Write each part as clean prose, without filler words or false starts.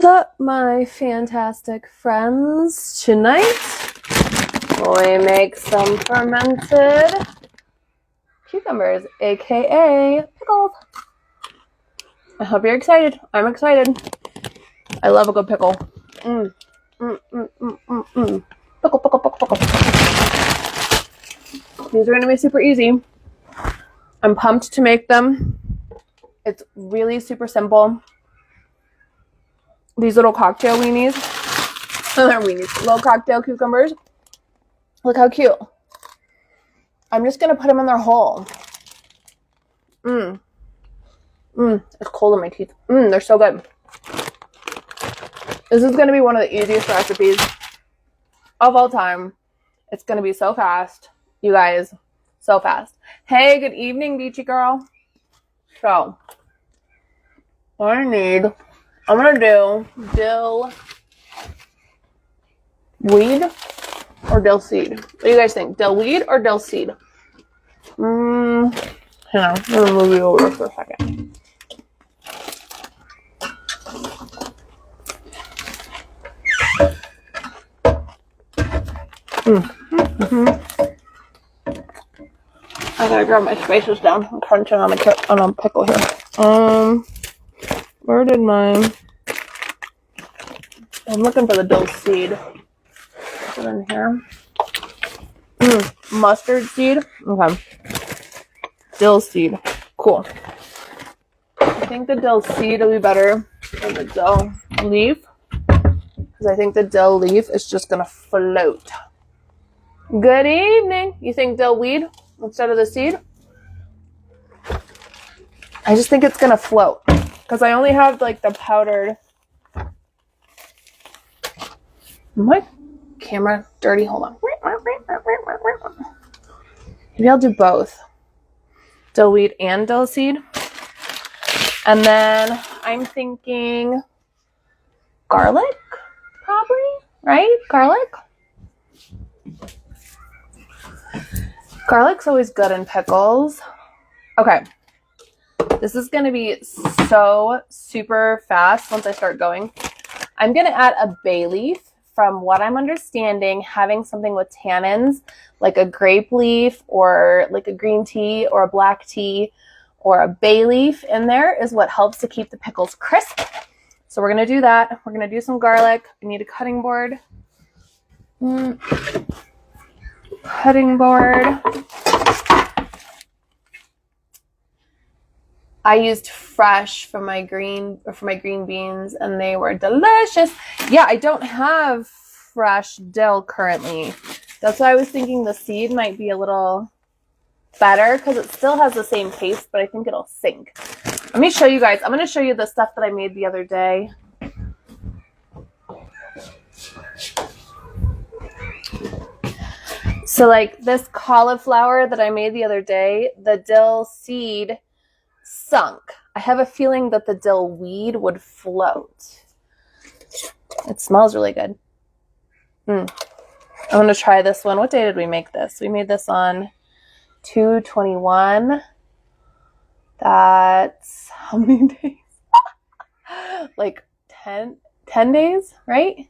up, my fantastic friends? Tonight we make some fermented cucumbers, aka pickles. I hope you're excited. I'm excited. I love a good pickle. Pickle, pickle, pickle, pickle. These are going to be super easy. I'm pumped to make them. It's really super simple. These little cocktail weenies. They're weenies. Little cocktail cucumbers. Look how cute. I'm just going to put them in their hole. It's cold in my teeth. They're so good. This is going to be one of the easiest recipes of all time. It's going to be so fast. You guys, so fast. Hey, good evening, Beachy Girl. So, what I'm going to do dill weed or dill seed. What do you guys think? Dill weed or dill seed? Hang on. I'm going to move you over for a second. I gotta grab my spices down. I'm crunching on a pickle here. Where did my... I'm looking for the dill seed. Put it in here. Mustard seed. Okay. Dill seed. Cool. I think the dill seed will be better than the dill leaf, because I think the dill leaf is just gonna float. Good evening. You think dill weed instead of the seed? I just think it's gonna float because I only have like the powdered. My camera dirty. Hold on. Maybe I'll do both. Dill weed and dill seed. And then I'm thinking garlic, probably, right? Garlic? Garlic's always good in pickles. Okay. This is going to be so super fast once I start going. I'm going to add a bay leaf. From what I'm understanding, having something with tannins, like a grape leaf or like a green tea or a black tea or a bay leaf in there is what helps to keep the pickles crisp. So we're going to do that. We're going to do some garlic. I need a cutting board. Cutting board. I used fresh for my green beans and they were delicious. Yeah, I don't have fresh dill currently. That's why I was thinking the seed might be a little better because it still has the same taste, but I think it'll sink. Let me show you guys. I'm going to show you the stuff that I made the other day. So like this cauliflower that I made the other day, the dill seed sunk. I have a feeling that the dill weed would float. It smells really good. I'm going to try this one. What day did we make this? We made this on 2/21. That's how many days? Like 10 days, right?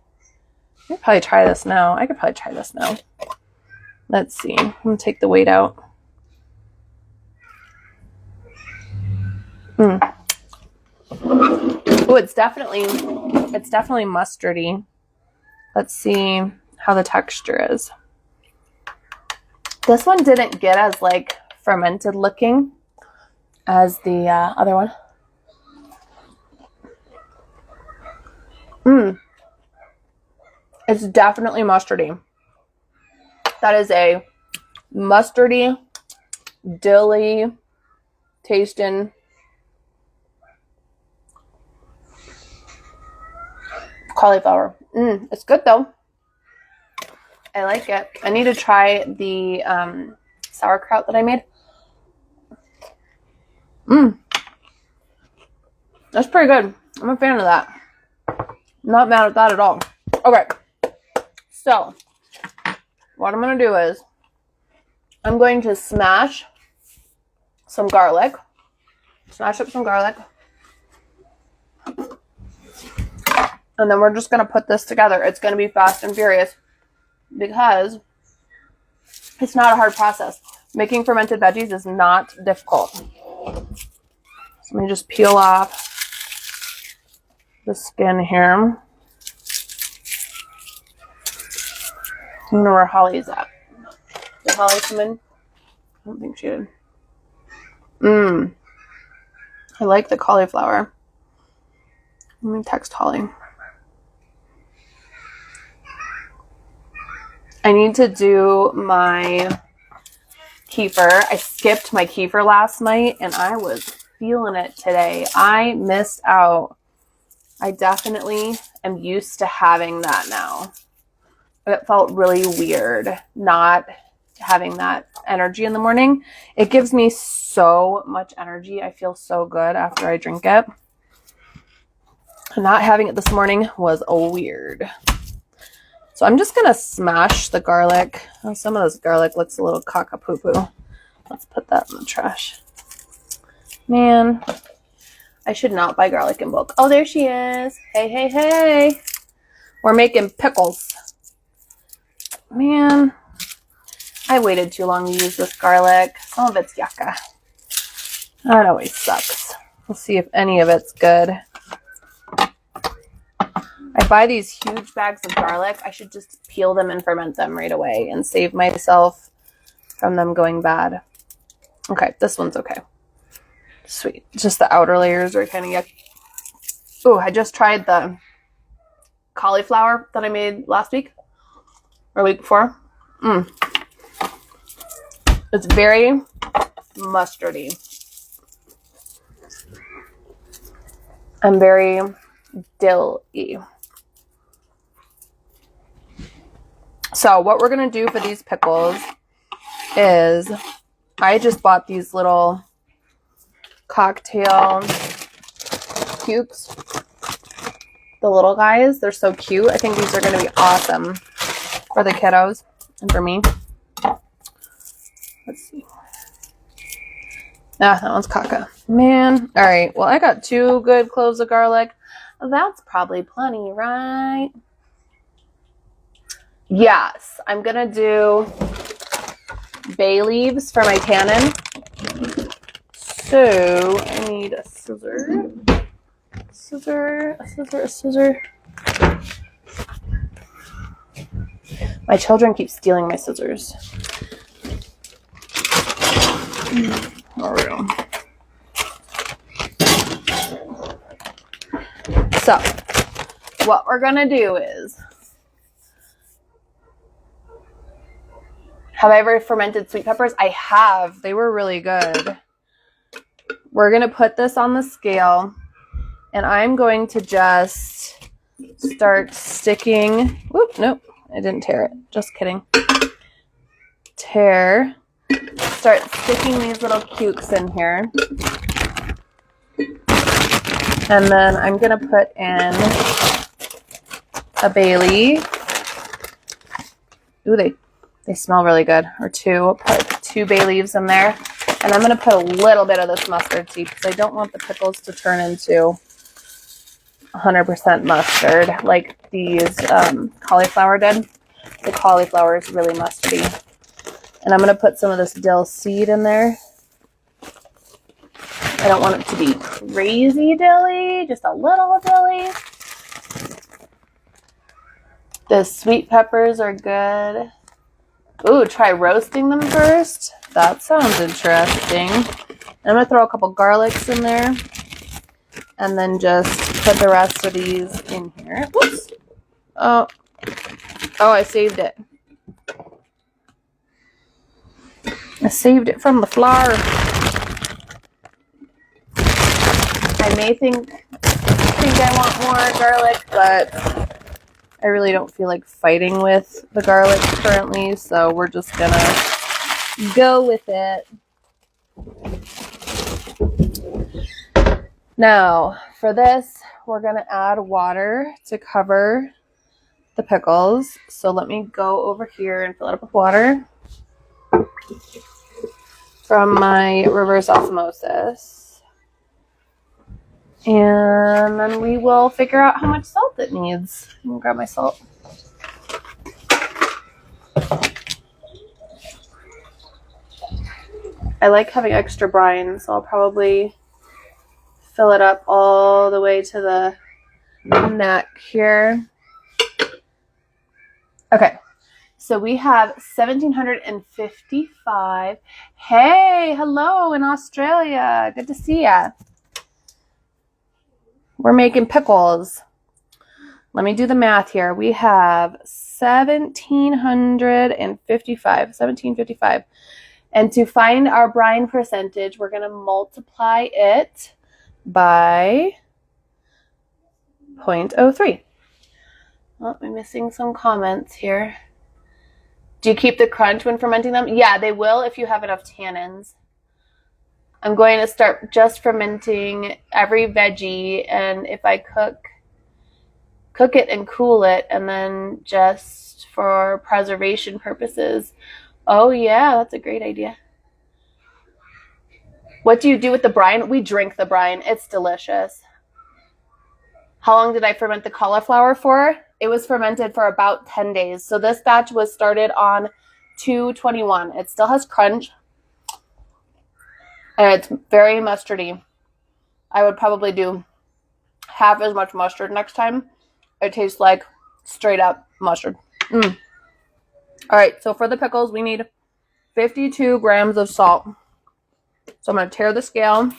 I could probably try this now. Let's see. I'm going to take the weight out. Oh, it's definitely mustardy. Let's see how the texture is. This one didn't get as like fermented looking as the other one. It's definitely mustardy. That is a mustardy, dilly tasting cauliflower. It's good though. I like it. I need to try the sauerkraut that I made. That's pretty good. I'm a fan of that. Not mad at that at all. Okay. So, what I'm going to do is I'm going to smash some garlic. Smash up some garlic. And then we're just going to put this together. It's going to be fast and furious because it's not a hard process. Making fermented veggies is not difficult. So let me just peel off the skin here. I don't know where Holly's at. Did Holly come in? I don't think she did. I like the cauliflower. Let me text Holly. I need to do my kefir. I skipped my kefir last night and I was feeling it today. I missed out. I definitely am used to having that now. It felt really weird not having that energy in the morning. It gives me so much energy. I feel so good after I drink it. Not having it this morning was weird. So I'm just going to smash the garlic. Oh, some of this garlic looks a little cock-a-poo-poo. Let's put that in the trash. Man, I should not buy garlic in bulk. Oh, there she is. Hey, hey, hey. We're making pickles. Man, I waited too long to use this garlic. Some of it's yucca. That always sucks. Let's see if any of it's good. I buy these huge bags of garlic. I should just peel them and ferment them right away and save myself from them going bad. Okay, this one's okay. Sweet. Just the outer layers are kind of yucky. Ooh, I just tried the cauliflower that I made last week or week before. It's very mustardy and very dill-y. So what we're going to do for these pickles is I just bought these little cocktail cubes. The little guys, they're so cute. I think these are going to be awesome for the kiddos and for me. Let's see. Ah, that one's caca. Man. All right. Well, I got 2 good cloves of garlic. That's probably plenty, right? Yes, I'm going to do bay leaves for my tannin. So I need a scissor. A scissor. My children keep stealing my scissors. There we go. So, what we're going to do is, have I ever fermented sweet peppers? I have. They were really good. We're going to put this on the scale, and I'm going to just start sticking. Whoop, nope, I didn't tear it. Just kidding. Start sticking these little cukes in here. And then I'm going to put in a bay leaf. Ooh, they smell really good. Or 2. I'll put 2 bay leaves in there. And I'm going to put a little bit of this mustard seed because I don't want the pickles to turn into 100% mustard like these cauliflower did. The cauliflower is really mustardy. And I'm going to put some of this dill seed in there. I don't want it to be crazy dilly, just a little dilly. The sweet peppers are good. Ooh, try roasting them first. That sounds interesting. I'm going to throw a couple garlics in there. And then just put the rest of these in here. Whoops. Oh, I saved it. I saved it from the flour. I may think I want more garlic, but I really don't feel like fighting with the garlic currently, so we're just gonna go with it. Now, for this, we're gonna add water to cover the pickles. So let me go over here and fill it up with water from my reverse osmosis. And then we will figure out how much salt it needs. I'm gonna grab my salt. I like having extra brine, so I'll probably fill it up all the way to the neck here. Okay, so we have 1,755. Hey, hello in Australia. Good to see ya. We're making pickles. Let me do the math here. We have 1,755. And to find our brine percentage, we're going to multiply it by 0.03. Oh, I'm missing some comments here. Do you keep the crunch when fermenting them? Yeah, they will if you have enough tannins. I'm going to start just fermenting every veggie, and if I cook it and cool it, and then just for preservation purposes. Oh yeah, that's a great idea. What do you do with the brine? We drink the brine. It's delicious. How long did I ferment the cauliflower for? It was fermented for about 10 days. So this batch was started on 2/21. It still has crunch. And it's very mustardy. I would probably do half as much mustard next time. It tastes like straight up mustard. All right, so for the pickles, we need 52 grams of salt. So I'm going to tear the scale, and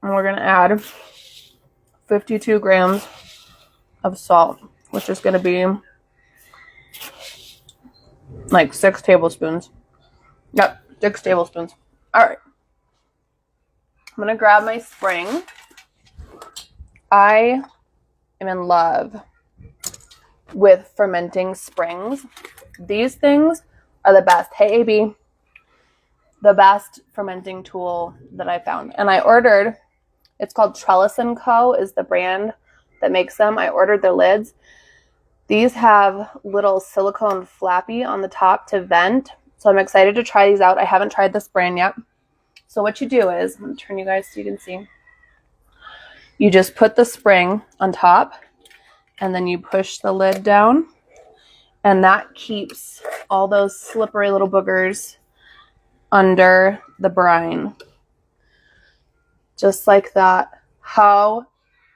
we're going to add 52 grams of salt, which is going to be like 6 tablespoons. Yep, 6 tablespoons. All right. I'm going to grab my spring. I am in love with fermenting springs. These things are the best. Hey, AB. The best fermenting tool that I found. And I ordered, it's called Trellis & Co. is the brand that makes them. I ordered their lids. These have little silicone flappy on the top to vent. So I'm excited to try these out. I haven't tried this brand yet. So what you do is, I'm going to turn you guys so you can see. You just put the spring on top, and then you push the lid down, and that keeps all those slippery little boogers under the brine. Just like that. How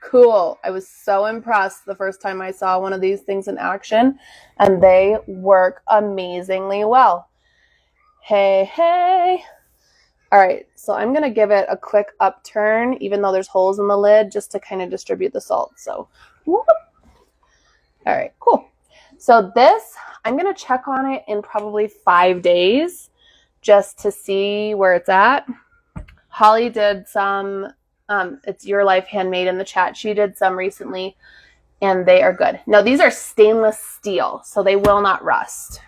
cool. I was so impressed the first time I saw one of these things in action, and they work amazingly well. Hey, hey. All right, so I'm going to give it a quick upturn, even though there's holes in the lid, just to kind of distribute the salt. So, whoop. All right, cool. So this, I'm going to check on it in probably 5 days just to see where it's at. Holly did some, it's Your Life Handmade in the chat. She did some recently, and they are good. Now, these are stainless steel, so they will not rust.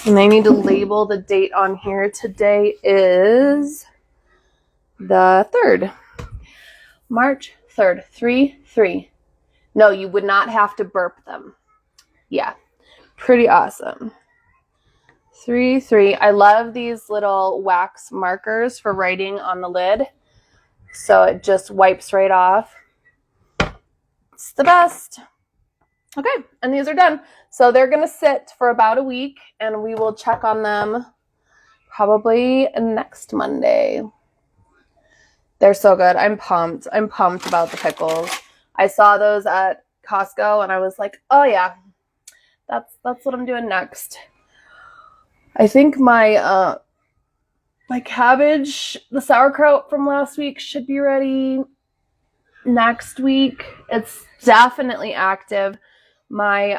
And I need to label the date on here. Today is the 3rd. March 3rd. 3/3. No, you would not have to burp them. Yeah. Pretty awesome. 3/3. I love these little wax markers for writing on the lid. So it just wipes right off. It's the best. Okay, and these are done. So they're going to sit for about a week, and we will check on them probably next Monday. They're so good. I'm pumped. I'm pumped about the pickles. I saw those at Costco, and I was like, oh yeah, that's what I'm doing next. I think my cabbage, the sauerkraut from last week, should be ready next week. It's definitely active. My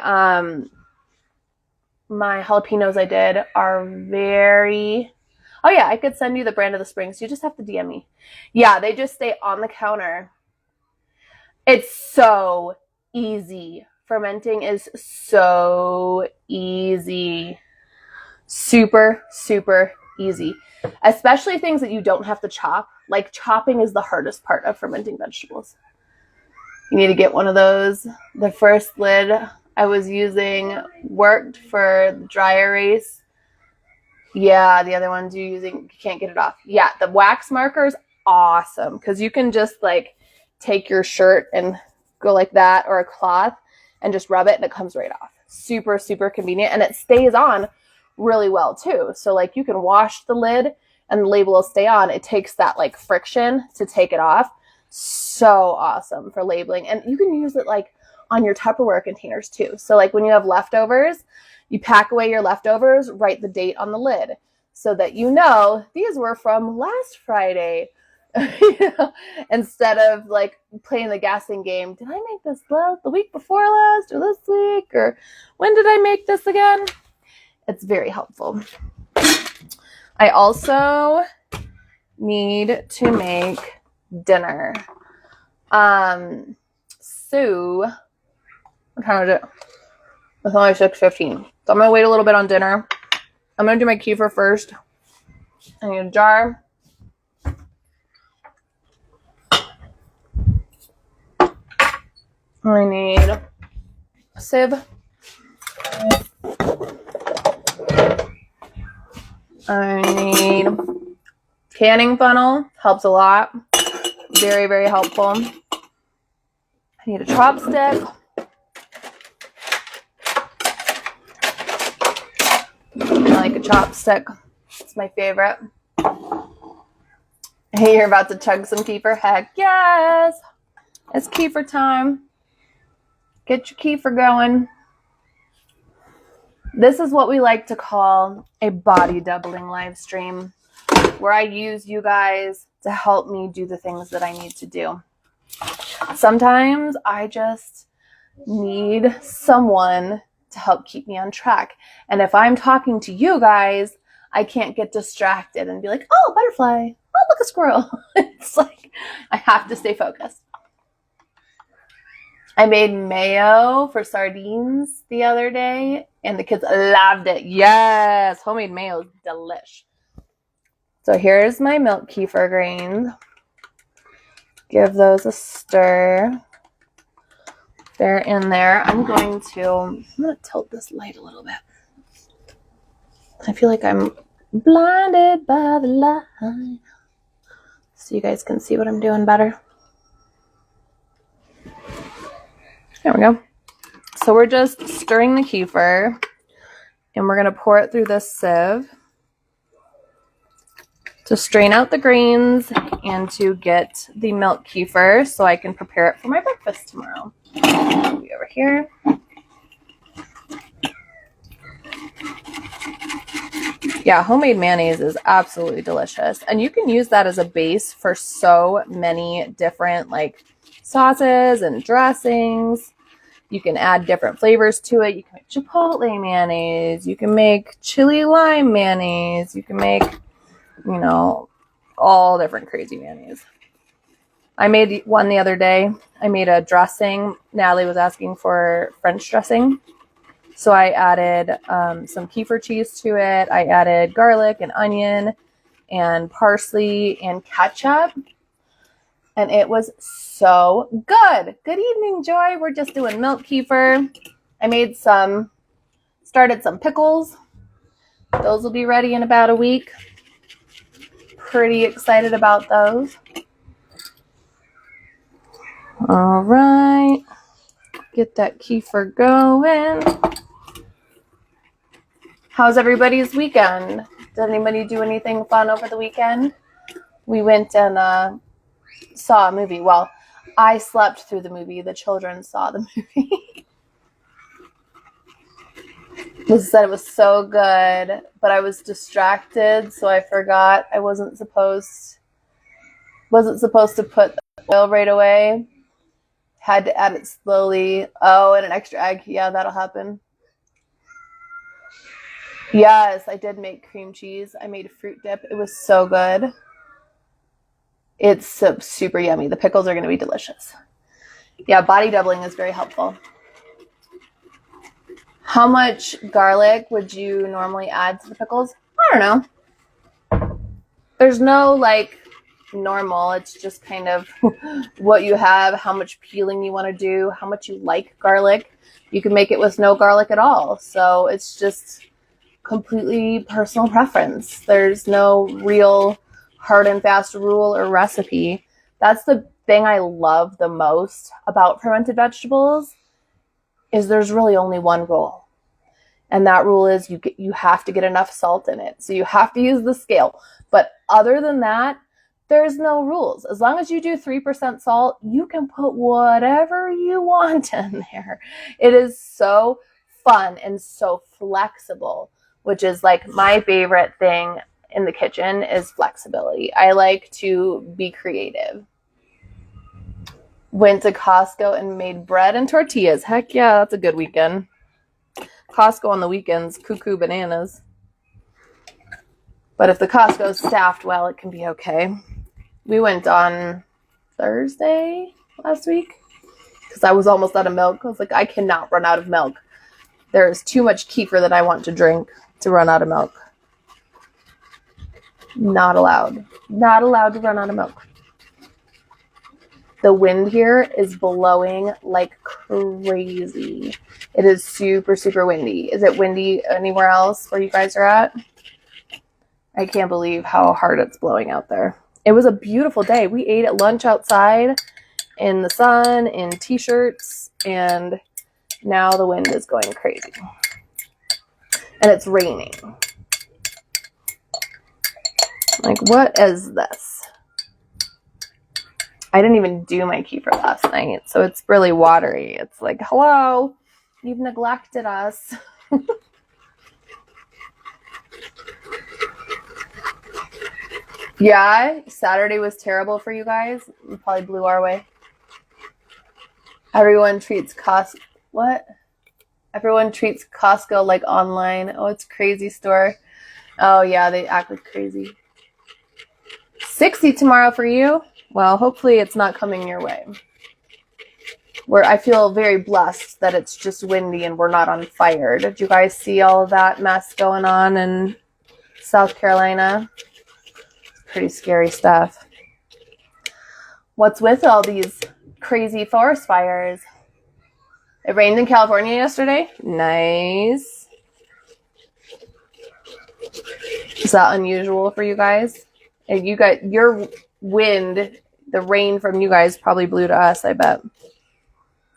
jalapenos I did are very... Oh yeah, I could send you the brand of the springs. You just have to DM me. Yeah, they just stay on the counter. It's so easy. Fermenting is so easy. Super, super easy. Especially things that you don't have to chop. Like chopping is the hardest part of fermenting vegetables. You need to get one of those. The first lid I was using worked for the dry erase. Yeah, the other ones you're using, you can't get it off. Yeah, the wax marker is awesome because you can just like take your shirt and go like that, or a cloth, and just rub it and it comes right off. Super, super convenient, and it stays on really well too. So like you can wash the lid and the label will stay on. It takes that like friction to take it off. So awesome for labeling. And you can use it like on your Tupperware containers too. So like when you have leftovers, you pack away your leftovers, write the date on the lid so that you know these were from last Friday. You know, instead of like playing the guessing game, did I make this the week before last or this week, or when did I make this again? It's very helpful. I also need to make dinner. So what time is it? It's only 6:15. So I'm gonna wait a little bit on dinner. I'm gonna do my kefir first. I need a jar. I need a sieve. I need canning funnel. Helps a lot. Very, very helpful. I need a chopstick. I like a chopstick. It's my favorite. Hey, you're about to chug some kefir? Heck yes! It's kefir time. Get your kefir going. This is what we like to call a body doubling live stream, where I use you guys to help me do the things that I need to do. Sometimes I just need someone to help keep me on track. And if I'm talking to you guys, I can't get distracted and be like, oh, butterfly. Oh, look, a squirrel. It's like I have to stay focused. I made mayo for sardines the other day, and the kids loved it. Yes, homemade mayo is delish. So here's my milk kefir grains. Give those a stir. They're in there. I'm going to tilt this light a little bit. I feel like I'm blinded by the light, so you guys can see what I'm doing better. There we go. So we're just stirring the kefir, and we're going to pour it through this sieve to strain out the grains and to get the milk kefir so I can prepare it for my breakfast tomorrow. Be over here. Yeah, homemade mayonnaise is absolutely delicious. And you can use that as a base for so many different like sauces and dressings. You can add different flavors to it. You can make chipotle mayonnaise. You can make chili lime mayonnaise. You can make, you know, all different crazy mayonnaise. I made one the other day. I made a dressing. Natalie was asking for French dressing. So I added some kefir cheese to it. I added garlic and onion and parsley and ketchup. And it was so good. Good evening, Joy. We're just doing milk kefir. I started some pickles. Those will be ready in about a week. Pretty excited about those. All right. Get that kefir going. How's everybody's weekend? Did anybody do anything fun over the weekend? We went and saw a movie. Well, I slept through the movie. The children saw the movie. They said it was so good, but I was distracted, so I forgot I wasn't supposed to put the oil right away. Had to add it slowly. Oh, and an extra egg. Yeah, that'll happen. Yes, I did make cream cheese. I made a fruit dip. It was so good. It's super yummy. The pickles are going to be delicious. Yeah, body doubling is very helpful. How much garlic would you normally add to the pickles? I don't know. There's no like normal. It's just kind of what you have, how much peeling you want to do, how much you like garlic. You can make it with no garlic at all. So it's just completely personal preference. There's no real hard and fast rule or recipe. That's the thing I love the most about fermented vegetables is there's really only one rule. And that rule is you have to get enough salt in it. So you have to use the scale. But other than that, there's no rules. As long as you do 3% salt, you can put whatever you want in there. It is so fun and so flexible, which is like my favorite thing in the kitchen is flexibility. I like to be creative. Went to Costco and made bread and tortillas. Heck yeah, that's a good weekend. Costco on the weekends, cuckoo bananas. But if the Costco's staffed well, it can be okay. We went on Thursday last week because I was almost out of milk. I was like, I cannot run out of milk. There's too much kefir that I want to drink to run out of milk. Not allowed. Not allowed to run out of milk. The wind here is blowing like crazy. It is super, super windy. Is it windy anywhere else where you guys are at? I can't believe how hard it's blowing out there. It was a beautiful day. We ate at lunch outside in the sun, in t-shirts, and now the wind is going crazy. And it's raining. Like, what is this? I didn't even do my kefir last night, so it's really watery. It's like, hello, you've neglected us. Yeah, Saturday was terrible for you guys. You probably blew our way. Everyone treats Costco like online. Oh, it's crazy store. Oh yeah, they act like crazy. 60 tomorrow for you. Well, hopefully it's not coming your way. I feel very blessed that it's just windy and we're not on fire. Did you guys see all of that mess going on in South Carolina? Pretty scary stuff. What's with all these crazy forest fires? It rained in California yesterday. Nice. Is that unusual for you guys? And you got your wind, the rain from you guys probably blew to us, I bet.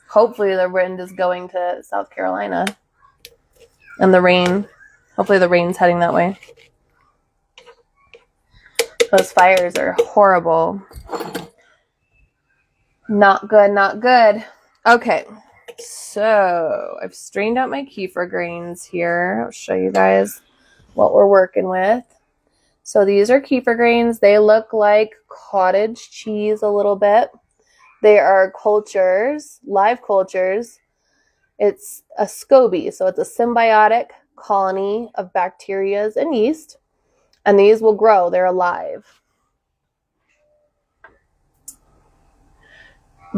Hopefully the wind is going to South Carolina. And hopefully the rain's heading that way. Those fires are horrible. Not good, not good. Okay, so I've strained out my kefir grains here. I'll show you guys what we're working with. So these are kefir grains. They look like cottage cheese a little bit. They are cultures, live cultures. It's a SCOBY, so it's a symbiotic colony of bacteria and yeast. And these will grow. They're alive.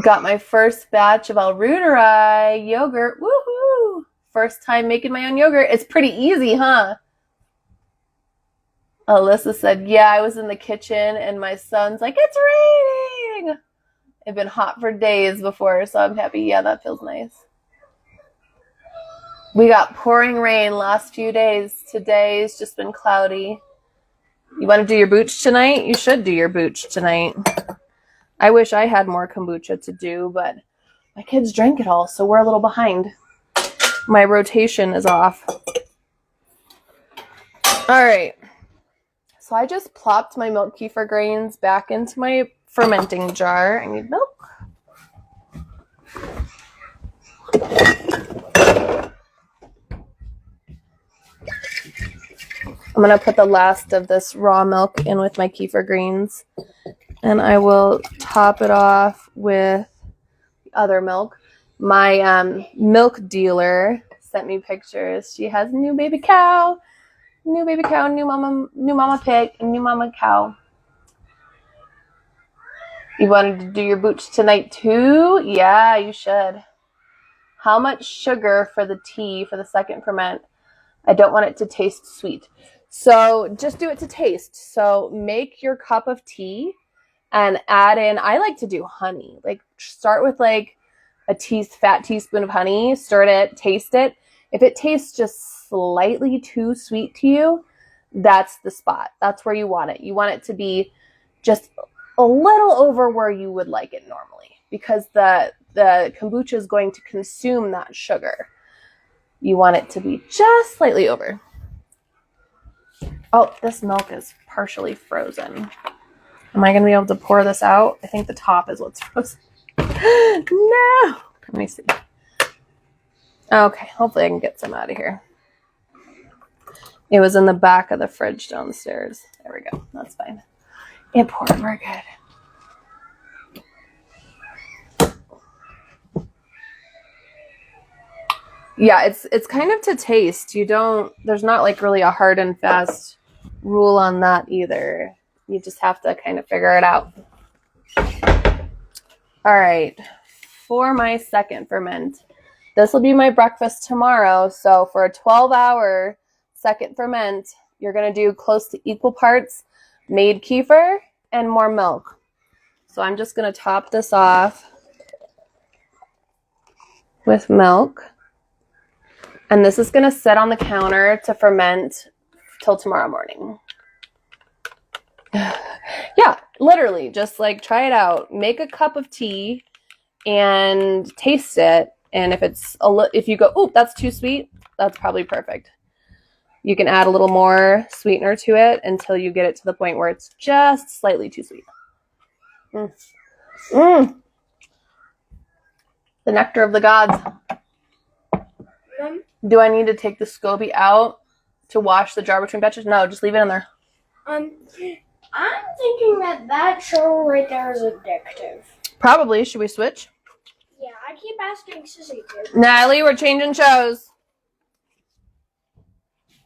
Got my first batch of Alruteri yogurt. Woohoo! First time making my own yogurt. It's pretty easy, huh? Alyssa said, yeah, I was in the kitchen and my son's like, it's raining. It'd been hot for days before, so I'm happy. Yeah, that feels nice. We got pouring rain last few days. Today's just been cloudy. You want to do your booch tonight? You should do your booch tonight. I wish I had more kombucha to do, but my kids drank it all, so we're a little behind. My rotation is off. All right. So I just plopped my milk kefir grains back into my fermenting jar. I need milk. I'm going to put the last of this raw milk in with my kefir greens, and I will top it off with other milk. My milk dealer sent me pictures. She has a new baby cow, new mama pig, and new mama cow. You wanted to do your booch tonight too? Yeah, you should. How much sugar for the tea for the second ferment? I don't want it to taste sweet. So just do it to taste. So make your cup of tea and add in, I like to do honey. Like start with like a fat teaspoon of honey, stir it, taste it, If it tastes just slightly too sweet to you, that's the spot. That's where you want it. You want it to be just a little over where you would like it normally, because the kombucha is going to consume that sugar. You want it to be just slightly over. Oh, this milk is partially frozen. Am I going to be able to pour this out? I think the top is what's frozen. No! Let me see. Okay, hopefully I can get some out of here. It was in the back of the fridge downstairs. There we go. That's fine. It poured. We're good. Yeah, it's kind of to taste. There's not like really a hard and fast rule on that either. You just have to kind of figure it out. All right, for my second ferment, this will be my breakfast tomorrow. So for a 12-hour second ferment, you're going to do close to equal parts made kefir and more milk. So I'm just going to top this off with milk. And this is going to sit on the counter to ferment till tomorrow morning. Yeah, literally, just like try it out. Make a cup of tea and taste it. And if you go, ooh, that's too sweet, that's probably perfect. You can add a little more sweetener to it until you get it to the point where it's just slightly too sweet. The nectar of the gods. Do I need to take the SCOBY out to wash the jar between batches? No, just leave it in there. I'm thinking that show right there is addictive. Probably. Should we switch? Yeah, I keep asking Sissy to. Natalie, we're changing shows.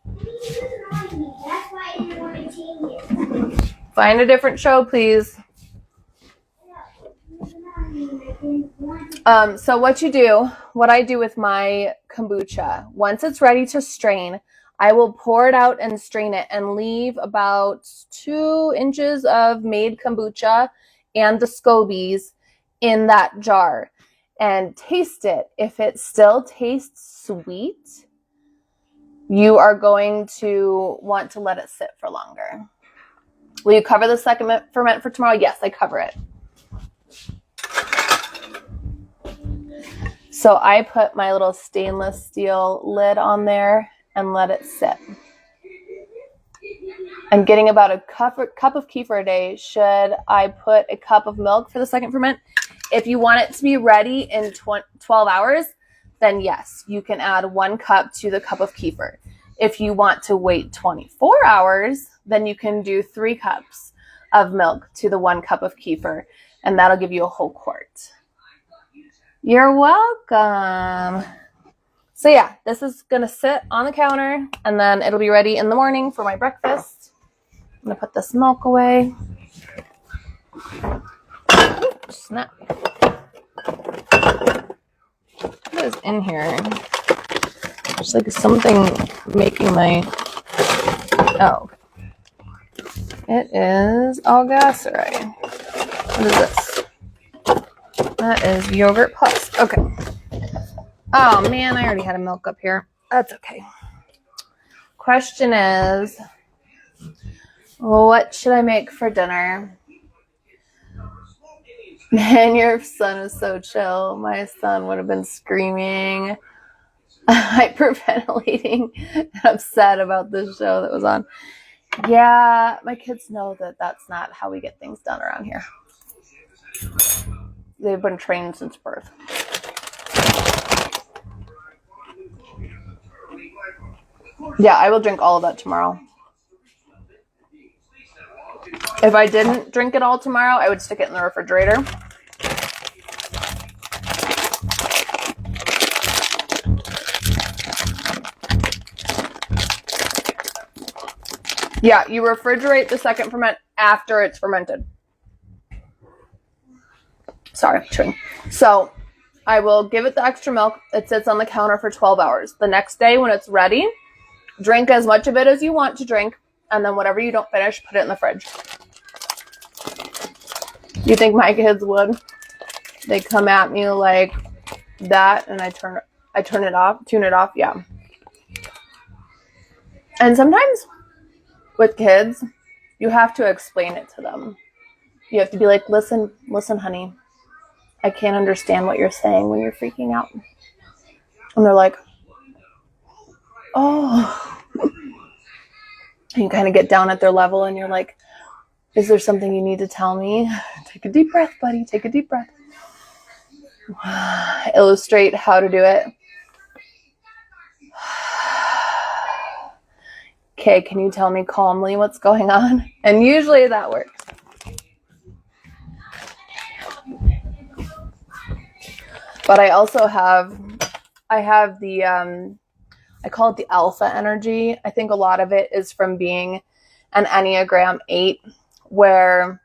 That's why I didn't want to change it. Find a different show, please. So what I do with my kombucha, once it's ready to strain, I will pour it out and strain it and leave about 2 inches of made kombucha and the SCOBYs in that jar and taste it. If it still tastes sweet, you are going to want to let it sit for longer. Will you cover the second ferment for tomorrow? Yes, I cover it. So I put my little stainless steel lid on there and let it sit. I'm getting about a cup of kefir a day. Should I put a cup of milk for the second ferment? If you want it to be ready in 12 hours, then yes, you can add 1 cup to the cup of kefir. If you want to wait 24 hours, then you can do 3 cups of milk to the 1 cup of kefir, and that'll give you a whole quart. You're welcome. So yeah, this is going to sit on the counter, and then it'll be ready in the morning for my breakfast. I'm going to put this milk away. Ooh, snap. What is in here? There's like something making my... Oh, okay. It is algacery. What is this? That is yogurt plus. Okay. Oh man, I already had a milk up here. That's okay. Question is, what should I make for dinner? Man, your son is so chill. My son would have been screaming, hyperventilating, and upset about this show that was on. Yeah, my kids know that that's not how we get things done around here. They've been trained since birth. Yeah, I will drink all of that tomorrow. If I didn't drink it all tomorrow, I would stick it in the refrigerator. Yeah, you refrigerate the second ferment after it's fermented. Sorry, chewing. So I will give it the extra milk. It sits on the counter for 12 hours. The next day when it's ready, drink as much of it as you want to drink, and then whatever you don't finish, put it in the fridge. You think my kids would? They come at me like that, and I tune it off. Yeah. And sometimes with kids, you have to explain it to them. You have to be like, listen, honey, I can't understand what you're saying when you're freaking out. And they're like, oh. And you kind of get down at their level and you're like, is there something you need to tell me? Take a deep breath, buddy. Take a deep breath. Illustrate how to do it. Okay, can you tell me calmly what's going on? And usually that works. But I also have the, I call it the alpha energy. I think a lot of it is from being an Enneagram 8, where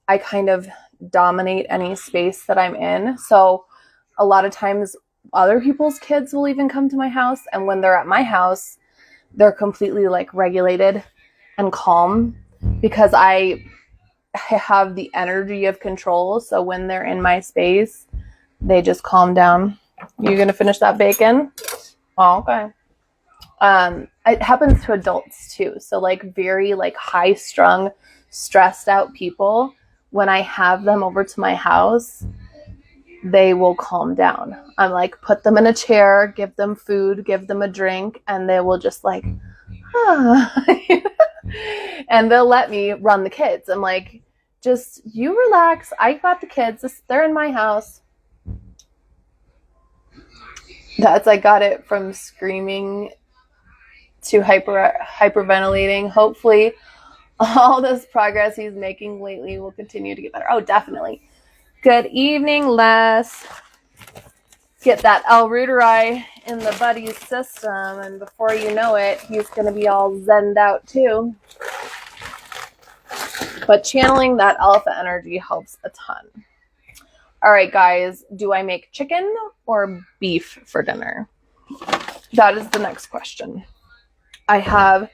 I kind of dominate any space that I'm in. So a lot of times other people's kids will even come to my house, and when they're at my house, they're completely like regulated and calm because I have the energy of control. So when they're in my space, they just calm down. You gonna finish that bacon? Oh, okay. It happens to adults too. So like very like high strung, stressed out people, when I have them over to my house, they will calm down. I'm like, put them in a chair, give them food, give them a drink, and they will just like, ah. And they'll let me run the kids. I'm like, just you relax. I got the kids. They're in my house. That's, I got it from screaming to hyperventilating. Hopefully all this progress he's making lately will continue to get better. Oh, definitely. Good evening, Les. Get that L-reuteri in the buddy's system, and before you know it, he's going to be all zenned out too. But channeling that alpha energy helps a ton. All right, guys, do I make chicken or beef for dinner? That is the next question. I have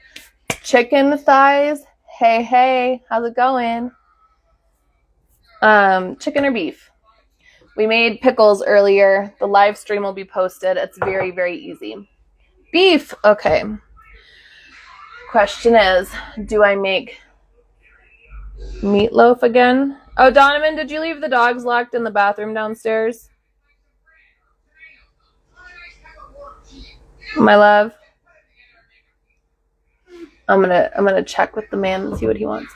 chicken thighs. Hey, how's it going? Chicken or beef? We made pickles earlier. The live stream will be posted. It's very, very easy. Beef. Okay. Question is, do I make meatloaf again? Oh, Donovan, did you leave the dogs locked in the bathroom downstairs? My love. I'm gonna check with the man and see what he wants.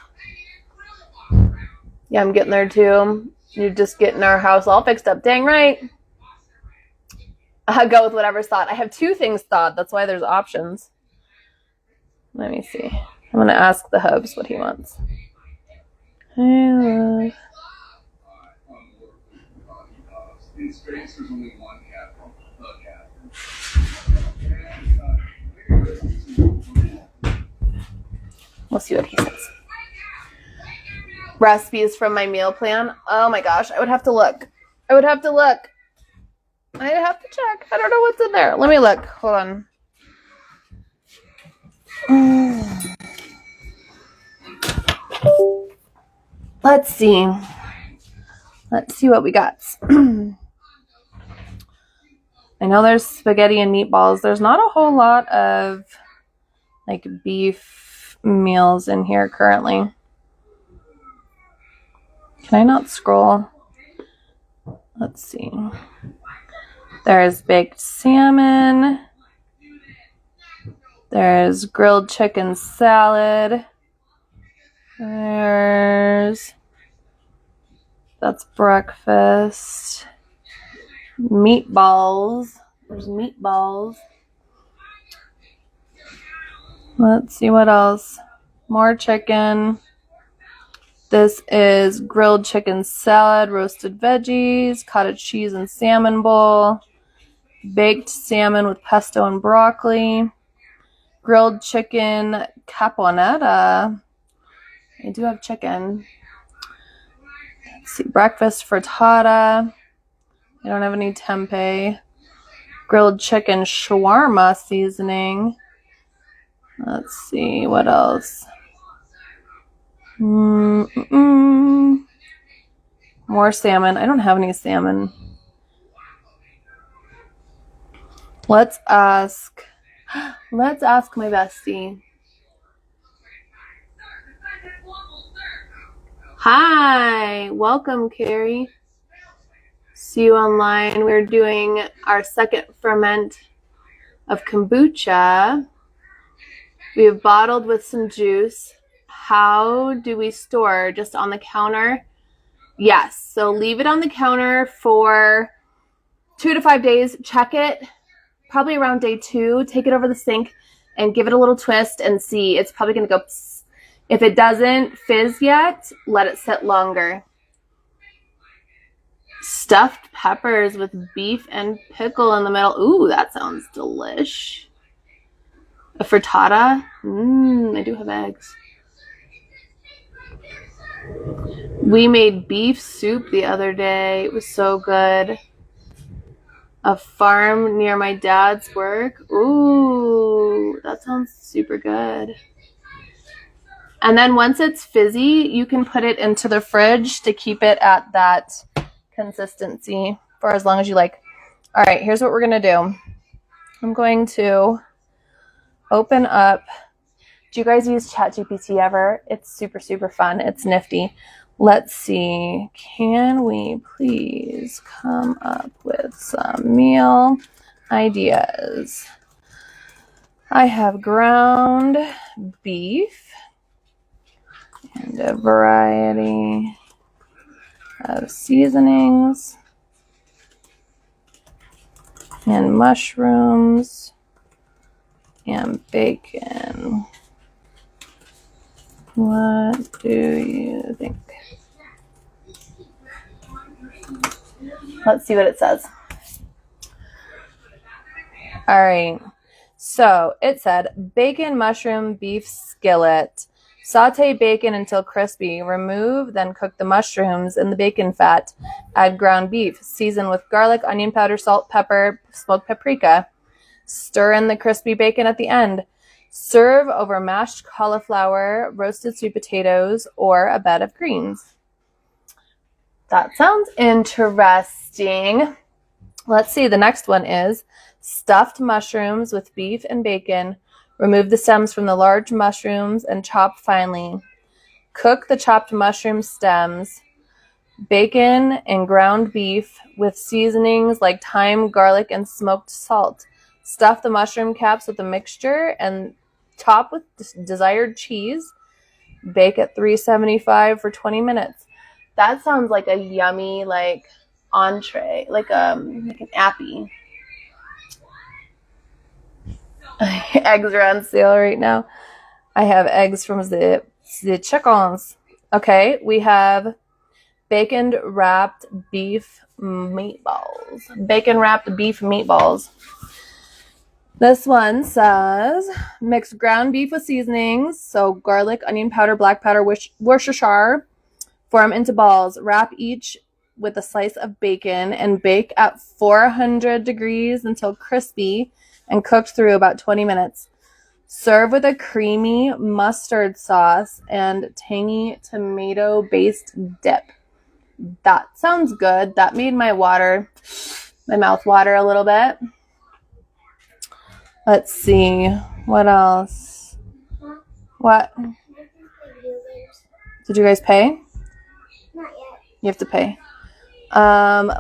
Yeah, I'm getting there too. You're just getting our house all fixed up. Dang right. I'll go with whatever's thought. I have two things thought. That's why there's options. Let me see. I'm gonna ask the hubs what he wants. Hey, love. In space, there's only one cat. We'll see what he says. Recipes from my meal plan. Oh my gosh, I would have to look. I'd have to check. I don't know what's in there. Let me look. Hold on. Let's see. Let's see what we got. I know there's spaghetti and meatballs. There's not a whole lot of like beef meals in here currently. Can I not scroll? Let's see. There's baked salmon. There's grilled chicken salad. That's breakfast. Meatballs. There's meatballs. Let's see what else. More chicken. This is grilled chicken salad, roasted veggies, cottage cheese and salmon bowl, baked salmon with pesto and broccoli, grilled chicken caponata. I do have chicken. Let's see, breakfast frittata. I don't have any tempeh. Grilled chicken shawarma seasoning. Let's see, what else? More salmon. I don't have any salmon. Let's ask my bestie. Hi, welcome, Carrie. See you online. We're doing our second ferment of kombucha. We have bottled with some juice. How do we store? Just on the counter? Yes. So leave it on the counter for 2 to 5 days. Check it probably around day 2. Take it over the sink and give it a little twist and see. It's probably going to go psst. If it doesn't fizz yet, let it sit longer. Stuffed peppers with beef and pickle in the middle. Ooh, that sounds delish. A frittata. I do have eggs. We made beef soup the other day. It was so good. A farm near my dad's work. Ooh, that sounds super good. And then once it's fizzy, you can put it into the fridge to keep it at that consistency for as long as you like. All right, here's what we're going to do. I'm going to open up. Do you guys use ChatGPT ever? It's super, super fun. It's nifty. Let's see. Can we please come up with some meal ideas? I have ground beef and a variety of seasonings and mushrooms and bacon. What do you think? Let's see what it says. All right. So it said bacon, mushroom, beef skillet. Saute bacon until crispy. Remove, then cook the mushrooms in the bacon fat. Add ground beef. Season with garlic, onion powder, salt, pepper, smoked paprika. Stir in the crispy bacon at the end. Serve over mashed cauliflower, roasted sweet potatoes, or a bed of greens. That sounds interesting. Let's see. The next one is stuffed mushrooms with beef and bacon. Remove the stems from the large mushrooms and chop finely. Cook the chopped mushroom stems, bacon, and ground beef with seasonings like thyme, garlic, and smoked salt. Stuff the mushroom caps with the mixture and top with desired cheese. Bake at 375 for 20 minutes. That sounds like a yummy entree, like an appy. Eggs are on sale right now. I have eggs from the chickens. Okay, we have bacon wrapped beef meatballs. Bacon wrapped beef meatballs. This one says mix ground beef with seasonings, so garlic, onion powder, black powder, Worcestershire. Form into balls. Wrap each with a slice of bacon and bake at 400 degrees until crispy and cooked through about 20 minutes. Serve with a creamy mustard sauce and tangy tomato-based dip. That sounds good. That made my mouth water a little bit. Let's see. What else? What? Did you guys pay? Not yet. You have to pay.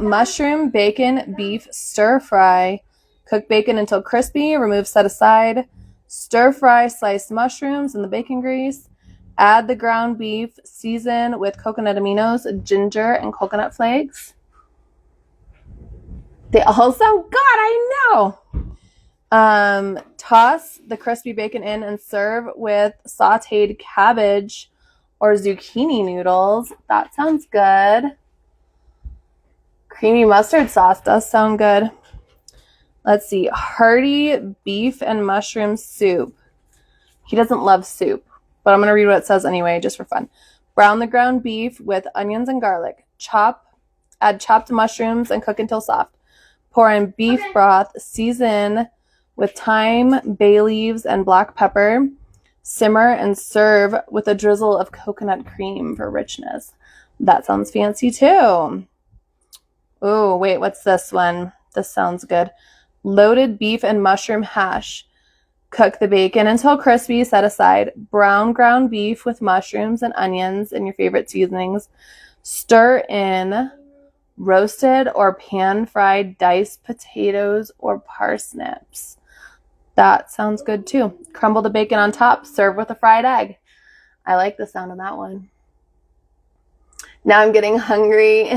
Mushroom, bacon, beef, stir fry. Cook bacon until crispy. Remove, set aside. Stir fry sliced mushrooms in the bacon grease. Add the ground beef. Season with coconut aminos, ginger, and coconut flakes. They all sound good, I know. Toss the crispy bacon in and serve with sauteed cabbage or zucchini noodles. That sounds good. Creamy mustard sauce does sound good. Let's see. Hearty beef and mushroom soup. He doesn't love soup, but I'm going to read what it says anyway, just for fun. Brown the ground beef with onions and garlic. Add chopped mushrooms and cook until soft. Pour in beef broth. Season with thyme, bay leaves, and black pepper. Simmer and serve with a drizzle of coconut cream for richness. That sounds fancy too. Oh, wait, what's this one? This sounds good. Loaded beef and mushroom hash. Cook the bacon until crispy. Set aside. Brown ground beef with mushrooms and onions and your favorite seasonings. Stir in roasted or pan-fried diced potatoes or parsnips. That sounds good too. Crumble the bacon on top. Serve with a fried egg. I like the sound of that one. Now I'm getting hungry.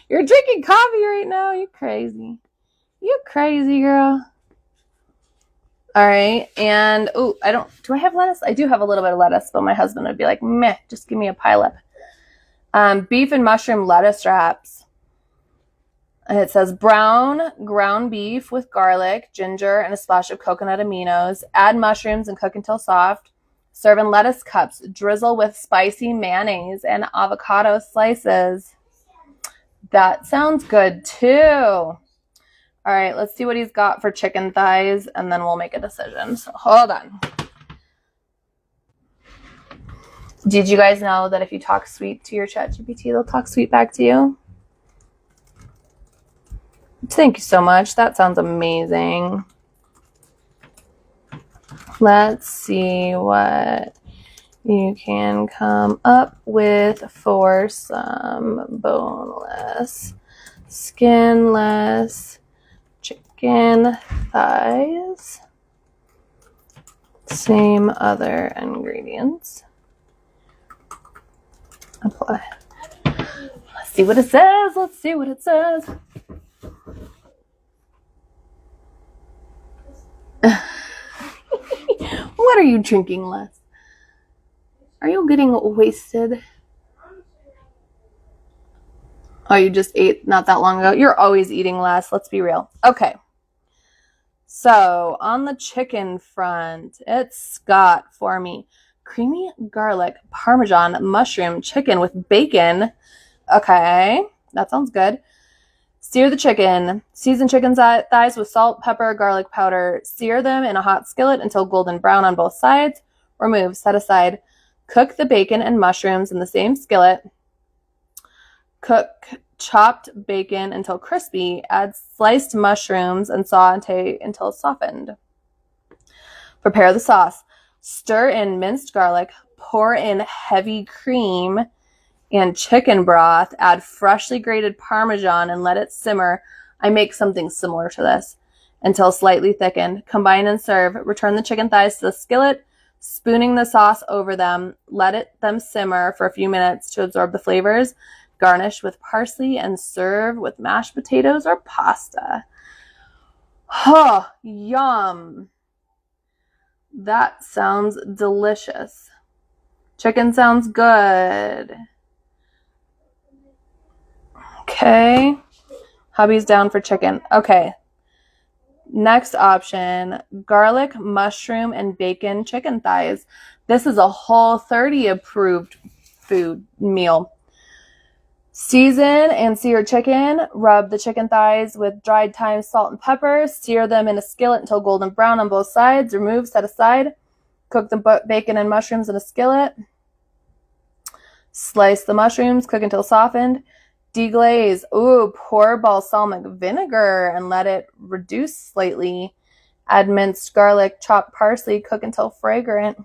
You're drinking coffee right now. You crazy. You crazy girl. All right. And, do I have lettuce? I do have a little bit of lettuce, but my husband would be like, meh, just give me a pileup. Beef and mushroom lettuce wraps. And it says brown ground beef with garlic, ginger, and a splash of coconut aminos. Add mushrooms and cook until soft. Serve in lettuce cups. Drizzle with spicy mayonnaise and avocado slices. That sounds good too. All right, let's see what he's got for chicken thighs, and then we'll make a decision. So hold on. Did you guys know that if you talk sweet to your ChatGPT, they'll talk sweet back to you? Thank you so much. That sounds amazing. Let's see what you can come up with for some boneless, skinless chicken thighs. Same other ingredients. Apply. Let's see what it says. Let's see what it says. What are you drinking, Les? Are you getting wasted? Oh, you just ate not that long ago? You're always eating less. Let's be real. Okay. So, on the chicken front, it's got for me creamy garlic, Parmesan, mushroom, chicken with bacon. Okay. That sounds good. Sear the chicken. Season chicken thighs with salt, pepper, garlic powder. Sear them in a hot skillet until golden brown on both sides. Remove. Set aside. Cook the bacon and mushrooms in the same skillet. Cook chopped bacon until crispy. Add sliced mushrooms and saute until softened. Prepare the sauce. Stir in minced garlic. Pour in heavy cream and chicken broth. Add freshly grated Parmesan and let it simmer. I make something similar to this until slightly thickened. Combine and serve. Return the chicken thighs to the skillet, spooning the sauce over them. Let them simmer for a few minutes to absorb the flavors. Garnish with parsley and serve with mashed potatoes or pasta. Oh, yum. That sounds delicious. Chicken sounds good. Okay. Hubby's down for chicken. Okay. Next option, garlic, mushroom, and bacon chicken thighs. This is a Whole30 approved food meal. Season and sear chicken. Rub the chicken thighs with dried thyme, salt, and pepper. Sear them in a skillet until golden brown on both sides. Remove, set aside. Cook the bacon and mushrooms in a skillet. Slice the mushrooms. Cook until softened. Deglaze. Ooh, pour balsamic vinegar and let it reduce slightly. Add minced garlic, chopped parsley. Cook until fragrant.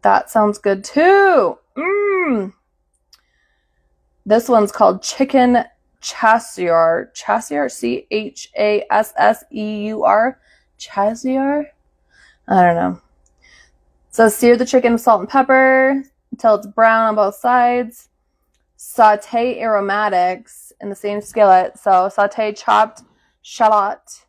That sounds good too. This one's called chicken chasseur. Chasseur, Chasseur. Chasseur? I don't know. So sear the chicken with salt and pepper until it's brown on both sides. Saute aromatics in the same skillet. So saute chopped shallot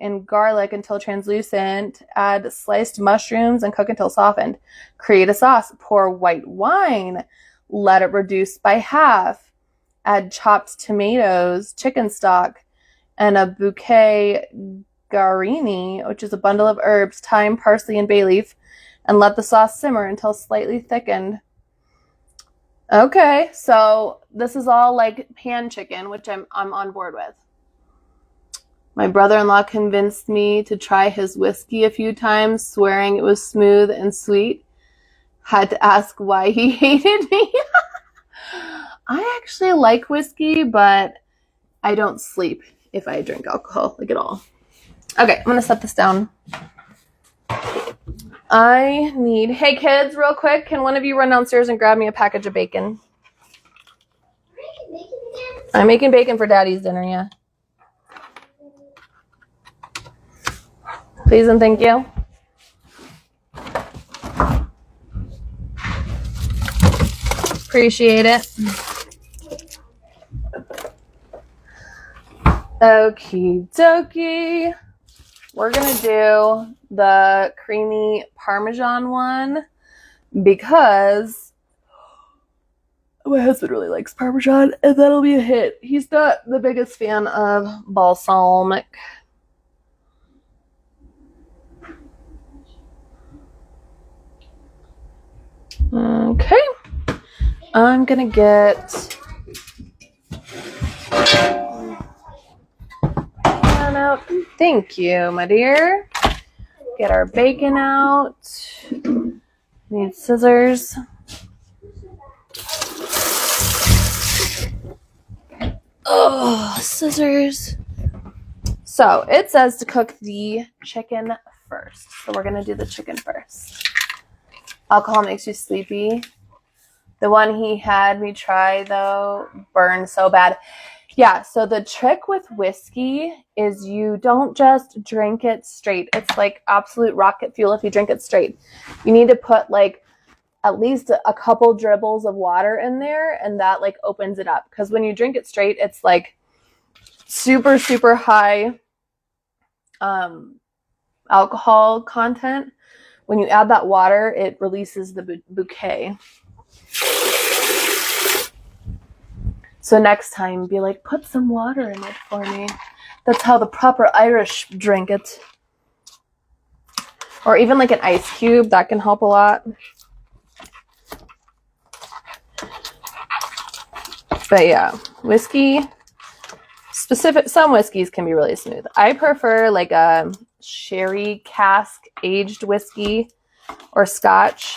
and garlic until translucent. Add sliced mushrooms and cook until softened. Create a sauce. Pour white wine. Let it reduce by half. Add chopped tomatoes, chicken stock, and a bouquet garini, which is a bundle of herbs, thyme, parsley, and bay leaf, and let the sauce simmer until slightly thickened. Okay, so this is all like pan chicken, which I'm on board with. My brother-in-law convinced me to try his whiskey a few times, swearing it was smooth and sweet. Had to ask why he hated me. I actually like whiskey, but I don't sleep if I drink alcohol, like at all. Okay, I'm gonna set this down. Hey kids, real quick, can one of you run downstairs and grab me a package of bacon? I'm making bacon for Daddy's dinner, yeah. Please and thank you. Appreciate it. Okie dokie. We're gonna do the creamy Parmesan one because my husband really likes Parmesan, and that'll be a hit. He's not the biggest fan of balsamic. Okay. I'm gonna get out. Thank you, my dear. Get our bacon out. Need scissors. Oh, scissors. So it says to cook the chicken first. So we're gonna do the chicken first. Alcohol makes you sleepy. The one he had me try though burned so bad. Yeah, so the trick with whiskey is you don't just drink it straight. It's like absolute rocket fuel if you drink it straight. You need to put like at least a couple dribbles of water in there, and that like opens it up. Because when you drink it straight, it's like super, super high alcohol content. When you add that water, it releases the bouquet. So next time, be like, put some water in it for me. That's how the proper Irish drink it. Or even like an ice cube, that can help a lot. But yeah, whiskey, some whiskeys can be really smooth. I prefer like a sherry cask aged whiskey or scotch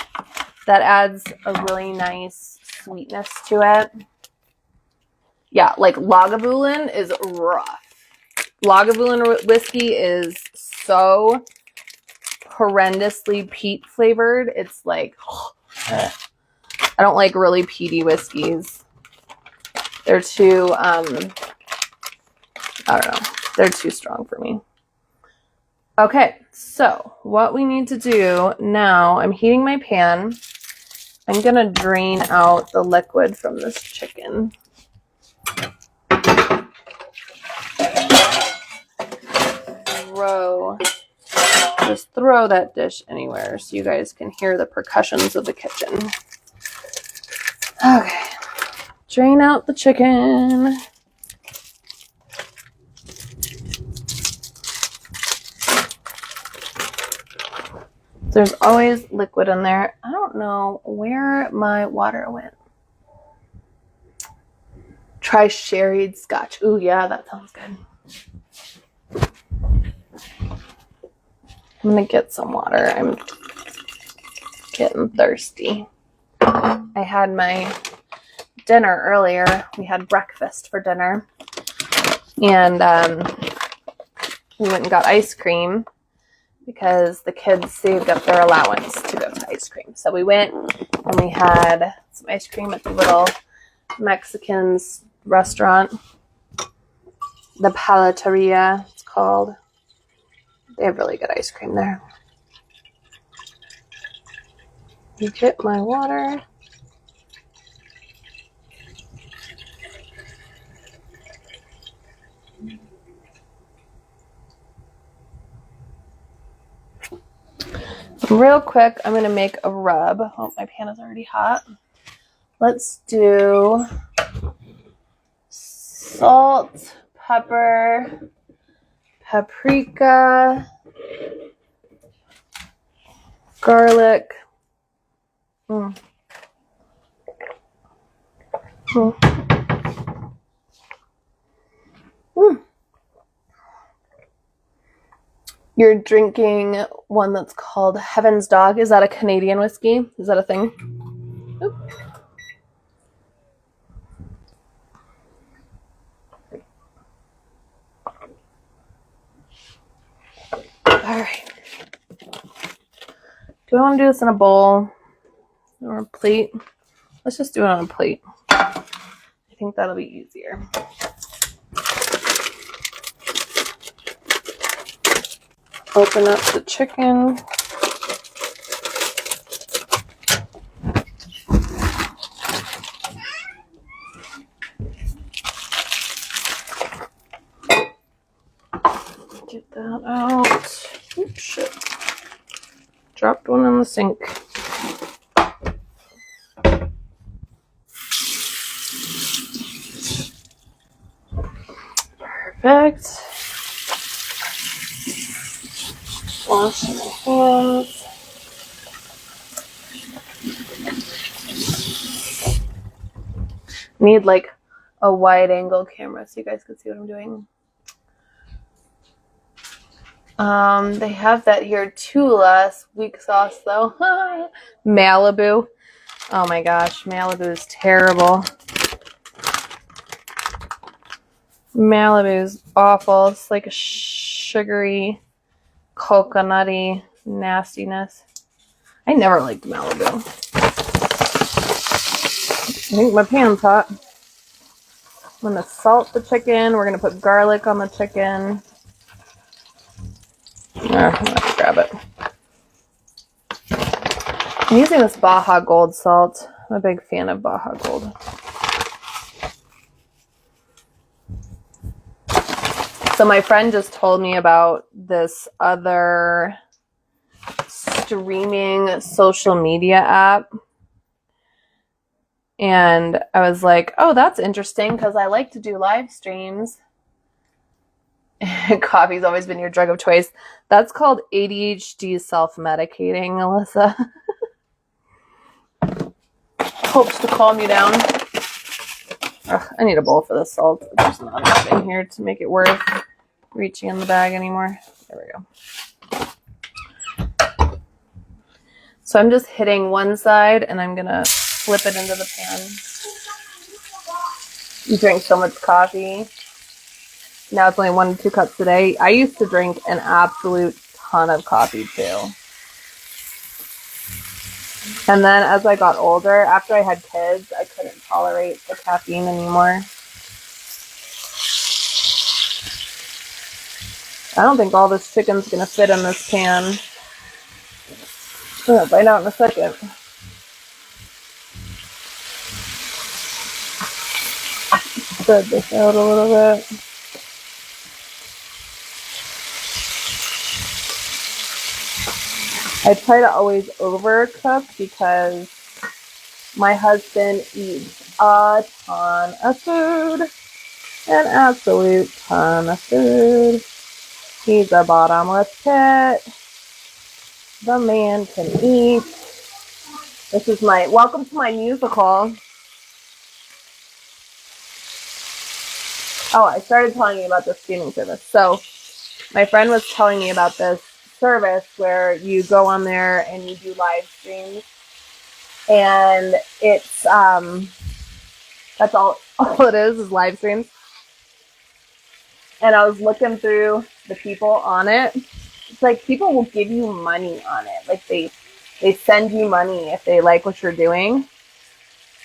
that adds a really nice sweetness to it. Yeah, like Lagavulin is rough. Lagavulin whiskey is so horrendously peat flavored. It's like, I don't like really peaty whiskeys. They're too, I don't know. They're too strong for me. Okay, so what we need to do now, I'm heating my pan. I'm going to drain out the liquid from this chicken. Just throw that dish anywhere so you guys can hear the percussions of the kitchen. Okay, drain out the chicken. There's always liquid in there. I don't know where my water went. Try sherried scotch. Ooh, yeah, that sounds good. I'm gonna get some water. I'm getting thirsty. I had my dinner earlier. We had breakfast for dinner. And we went and got ice cream because the kids saved up their allowance to go to ice cream. So we went and we had some ice cream at the little Mexican restaurant. The Palateria, it's called. They have really good ice cream there. Get my water. Real quick, I'm going to make a rub. Oh, my pan is already hot. Let's do salt, pepper, paprika, garlic. You're drinking one that's called Heaven's Dog. Is that a Canadian whiskey? Is that a thing? Oop. Do I want to do this in a bowl or a plate? Let's just do it on a plate. I think that'll be easier. Open up the chicken. Get that out. Oops, shit. Dropped one in the sink. Perfect. Wash my hands. Need like a wide angle camera so you guys can see what I'm doing. They have that here too last week sauce though. Malibu. Oh my gosh, Malibu is terrible. Malibu is awful. It's like a sugary, coconutty nastiness. I never liked Malibu. I think my pan's hot. I'm gonna salt the chicken. We're gonna put garlic on the chicken. I'm gonna grab it. I'm using this Baja Gold salt. I'm a big fan of Baja Gold. So my friend just told me about this other streaming social media app. And I was like, oh, that's interesting because I like to do live streams. Coffee's always been your drug of choice. That's called ADHD self-medicating, Alyssa. Hopes to calm you down. Ugh, I need a bowl for the salt. There's not enough in here to make it worth reaching in the bag anymore. There we go. So I'm just hitting one side and I'm going to flip it into the pan. You drink so much coffee. Now it's only 1 to 2 cups a day. I used to drink an absolute ton of coffee too. And then as I got older, after I had kids, I couldn't tolerate the caffeine anymore. I don't think all this chicken's going to fit in this pan. I'm going to find out in a second. Spread this out a little bit. I try to always overcook because my husband eats a ton of food. An absolute ton of food. He's a bottomless pit. The man can eat. This is my welcome to my musical. Oh, I started telling you about the streaming service. So my friend was telling me about this service where you go on there and you do live streams. And it's that's all it is live streams. And I was looking through the people on it. It's like people will give you money on it. Like they send you money if they like what you're doing.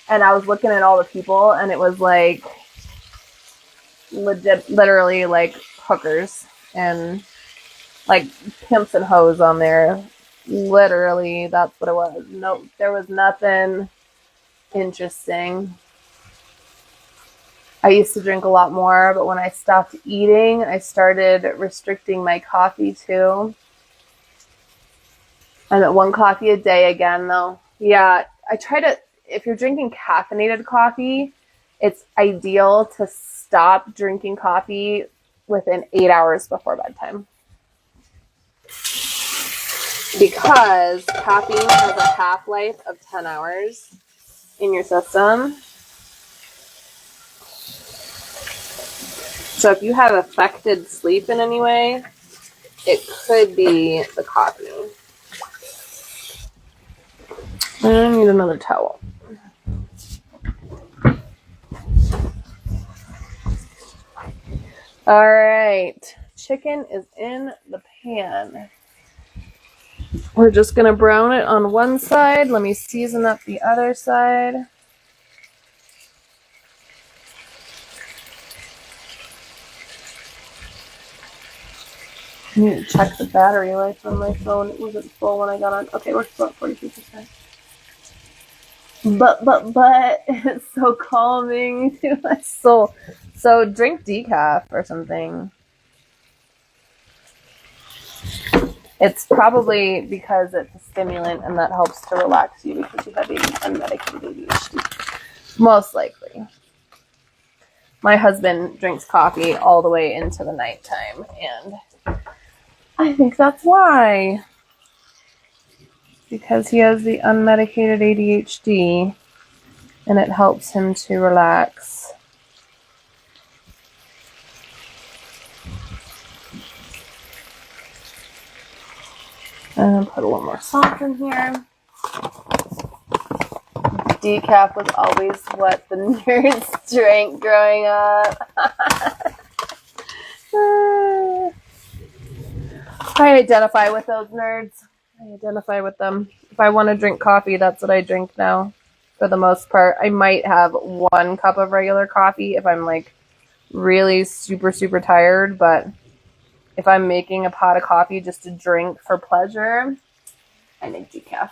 And I was looking at all the people and it was like literally like hookers and like pimps and hoes on there. Literally, that's what it was. No, there was nothing interesting. I used to drink a lot more, but when I stopped eating, I started restricting my coffee too. I'm at 1 coffee a day again, though. Yeah, I try to, if you're drinking caffeinated coffee, it's ideal to stop drinking coffee within 8 hours before bedtime. Because caffeine has a half-life of 10 hours in your system. So if you have affected sleep in any way, it could be the coffee. I need another towel. All right. Chicken is in the pan. We're just going to brown it on one side. Let me season up the other side. I need to check the battery life on my phone. It wasn't full when I got on. Okay, we're still at 42%. But it's so calming to my soul. So drink decaf or something. It's probably because it's a stimulant and that helps to relax you because you have unmedicated ADHD. Most likely. My husband drinks coffee all the way into the nighttime, and I think that's why. Because he has the unmedicated ADHD, and it helps him to relax. And put a little more salt in here. Decaf was always what the nerds drank growing up. I identify with those nerds. I identify with them. If I want to drink coffee, that's what I drink now. For the most part, I might have 1 cup of regular coffee if I'm like really super, super tired, but if I'm making a pot of coffee just to drink for pleasure, I make decaf.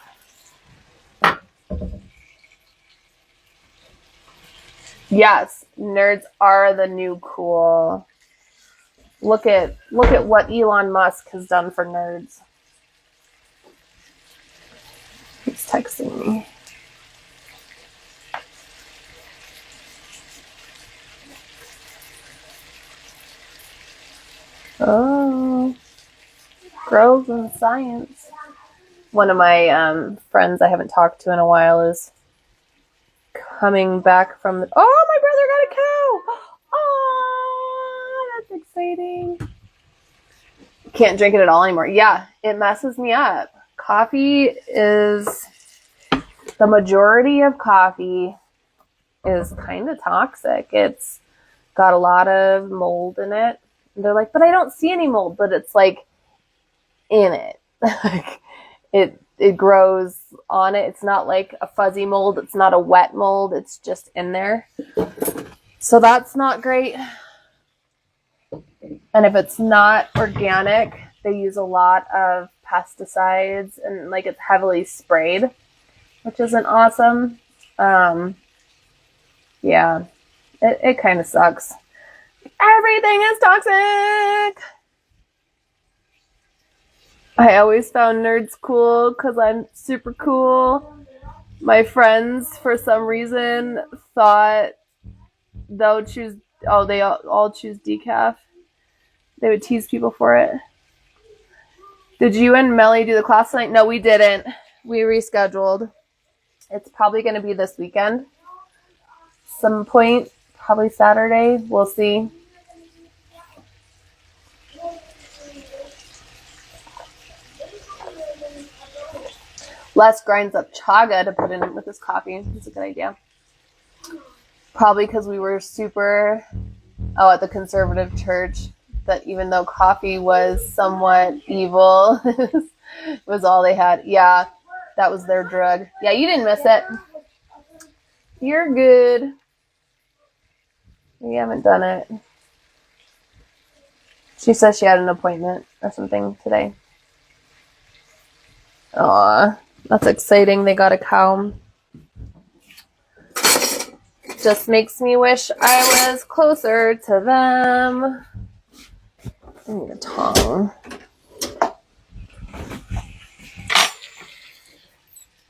Yes, nerds are the new cool. Look at what Elon Musk has done for nerds. He's texting me. Oh, growth and science. One of my friends I haven't talked to in a while is coming back from the... Oh, my brother got a cow! Oh, that's exciting. Can't drink it at all anymore. Yeah, it messes me up. Coffee is... The majority of coffee is kind of toxic. It's got a lot of mold in it. And they're like, but I don't see any mold. But it's like in it. It grows on it. It's not like a fuzzy mold. It's not a wet mold. It's just in there. So that's not great. And if it's not organic, they use a lot of pesticides and like it's heavily sprayed, which isn't awesome. Yeah, it kind of sucks. Everything is toxic. I always found nerds cool because I'm super cool. My friends, for some reason, thought they all choose decaf. They would tease people for it. Did you and Melly do the class tonight? No, we didn't. We rescheduled. It's probably going to be this weekend. Some point, probably Saturday. We'll see. Les grinds up chaga to put in with his coffee. It's a good idea. Probably because we were super, at the conservative church, that even though coffee was somewhat evil, was all they had. Yeah, that was their drug. Yeah, you didn't miss it. You're good. We haven't done it. She says she had an appointment or something today. Aw, that's exciting. They got a cow. Just makes me wish I was closer to them. I need a tongue.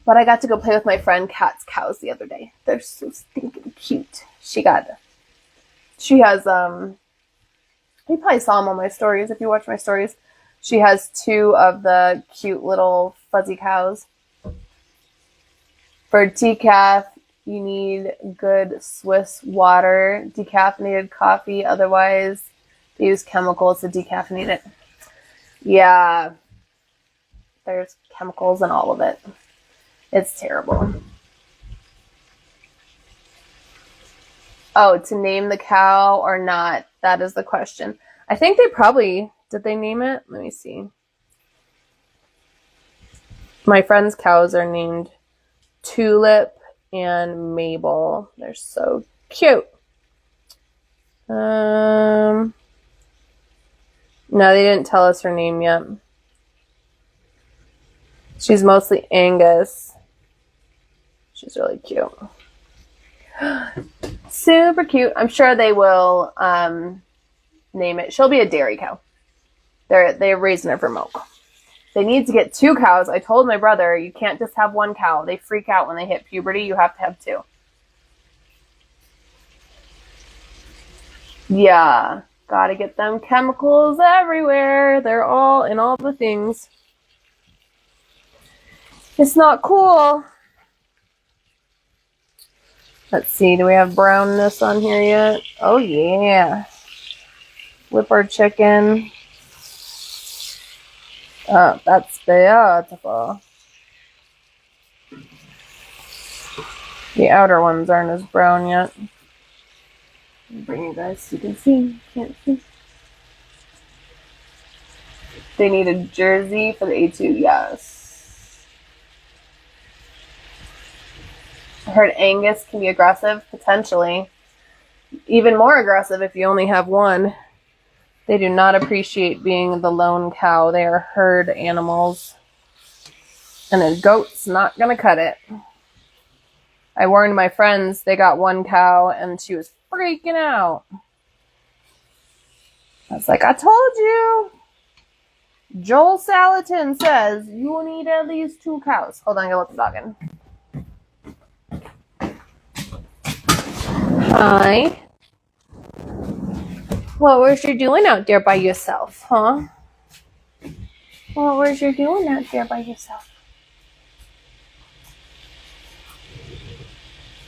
But I got to go play with my friend Kat's cows the other day. They're so stinking cute. She has, you probably saw them on my stories if you watch my stories. She has 2 of the cute little fuzzy cows. For decaf, you need good Swiss water, decaffeinated coffee. Otherwise, they use chemicals to decaffeinate it. Yeah, there's chemicals in all of it. It's terrible. Oh, to name the cow or not? That is the question. I think they probably... Did they name it? Let me see. My friend's cows are named Tulip and Mabel. They're so cute. No, they didn't tell us her name yet. She's mostly Angus. She's really cute. Super cute. I'm sure they will name it. She'll be a dairy cow. They're raising her for milk. They need to get 2 cows. I told my brother, you can't just have 1 cow. They freak out when they hit puberty. You have to have 2. Yeah. Gotta get them chemicals everywhere. They're all in all the things. It's not cool. Let's see. Do we have brownness on here yet? Oh, yeah. Whip our chicken. Oh, that's beautiful. The outer ones aren't as brown yet. I'll bring you guys so you can see. Can't see. They need a jersey for the A2. Yes. I heard Angus can be aggressive, potentially. Even more aggressive if you only have 1. They do not appreciate being the lone cow. They are herd animals. And a goat's not going to cut it. I warned my friends, they got 1 cow, and she was freaking out. I was like, I told you. Joel Salatin says you need at least 2 cows. Hold on, I gotta let the dog in. Hi. What was you doing out there by yourself, huh? What was you doing out there by yourself?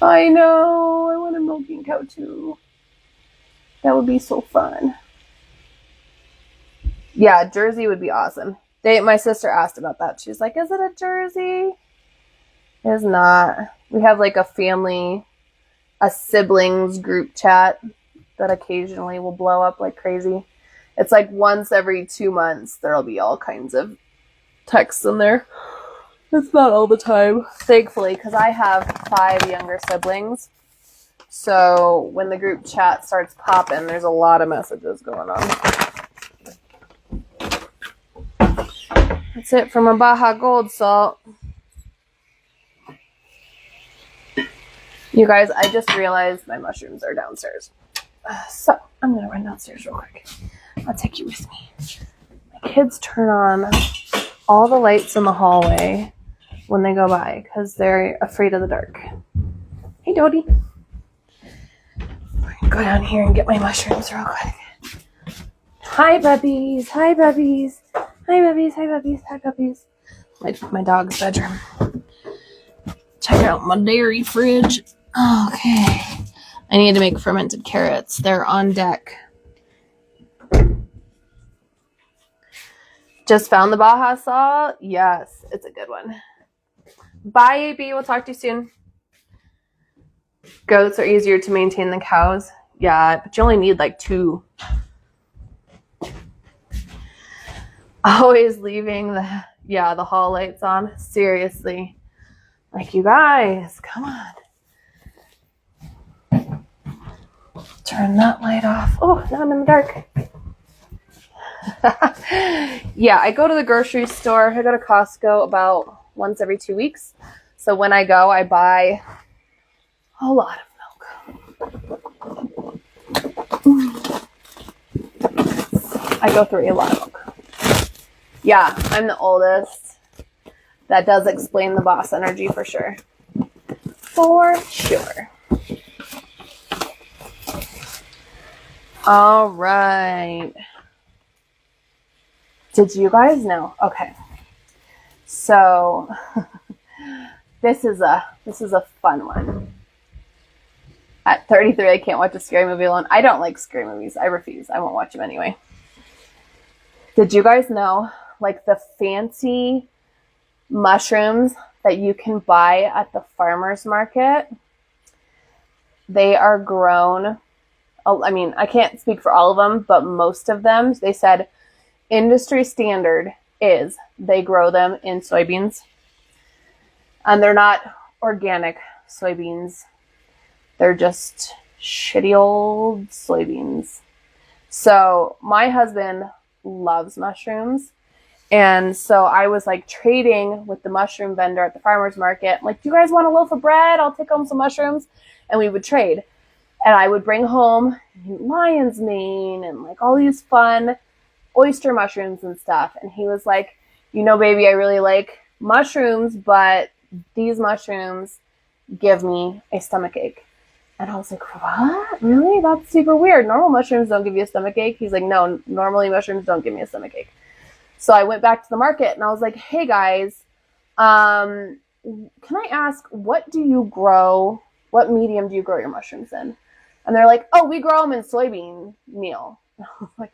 I know. I want a milking cow too. That would be so fun. Yeah, Jersey would be awesome. My sister asked about that. She's like, is it a Jersey? It's not. We have like a family, a siblings group chat that occasionally will blow up like crazy. It's like once every 2 months, there'll be all kinds of texts in there. It's not all the time, thankfully, because I have 5 younger siblings. So when the group chat starts popping, there's a lot of messages going on. That's it from a Baja Gold Salt. You guys, I just realized my mushrooms are downstairs. So I'm going to run downstairs real quick. I'll take you with me. My kids turn on all the lights in the hallway when they go by because they're afraid of the dark. Hey, Dodie. I'm going to go down here and get my mushrooms real quick. Hi, puppies. Hi, puppies. Hi, puppies. Hi, puppies. Hi, puppies. My dog's bedroom. Check out my dairy fridge. Okay. I need to make fermented carrots. They're on deck. Just found the Baja salt? Yes, it's a good one. Bye, AB. We'll talk to you soon. Goats are easier to maintain than cows. Yeah, but you only need like 2. Always leaving the hall lights on. Seriously. Like, you guys, come on. Turn that light off. Oh, now I'm in the dark. Yeah, I go to the grocery store. I go to Costco about once every 2 weeks. So when I go, I buy a lot of milk. I go through a lot of milk. Yeah, I'm the oldest. That does explain the boss energy for sure. For sure. All right. Did you guys know? Okay. So this is a fun one. At 33, I can't watch a scary movie alone. I don't like scary movies. I refuse. I won't watch them anyway. Did you guys know, like, the fancy mushrooms that you can buy at the farmer's market, they are grown. I mean, I can't speak for all of them, but most of them, they said industry standard is they grow them in soybeans. And they're not organic soybeans. They're just shitty old soybeans. So my husband loves mushrooms. And so I was like trading with the mushroom vendor at the farmer's market. I'm like, do you guys want a loaf of bread? I'll take home some mushrooms. And we would trade. And I would bring home lion's mane and like all these fun oyster mushrooms and stuff. And he was like, you know, baby, I really like mushrooms, but these mushrooms give me a stomach ache. And I was like, what? Really? That's super weird. Normal mushrooms don't give you a stomach ache. He's like, no, normally mushrooms don't give me a stomach ache. So I went back to the market and I was like, hey guys, can I ask, what do you grow? What medium do you grow your mushrooms in? And they're like, oh, we grow them in soybean meal. And I was like,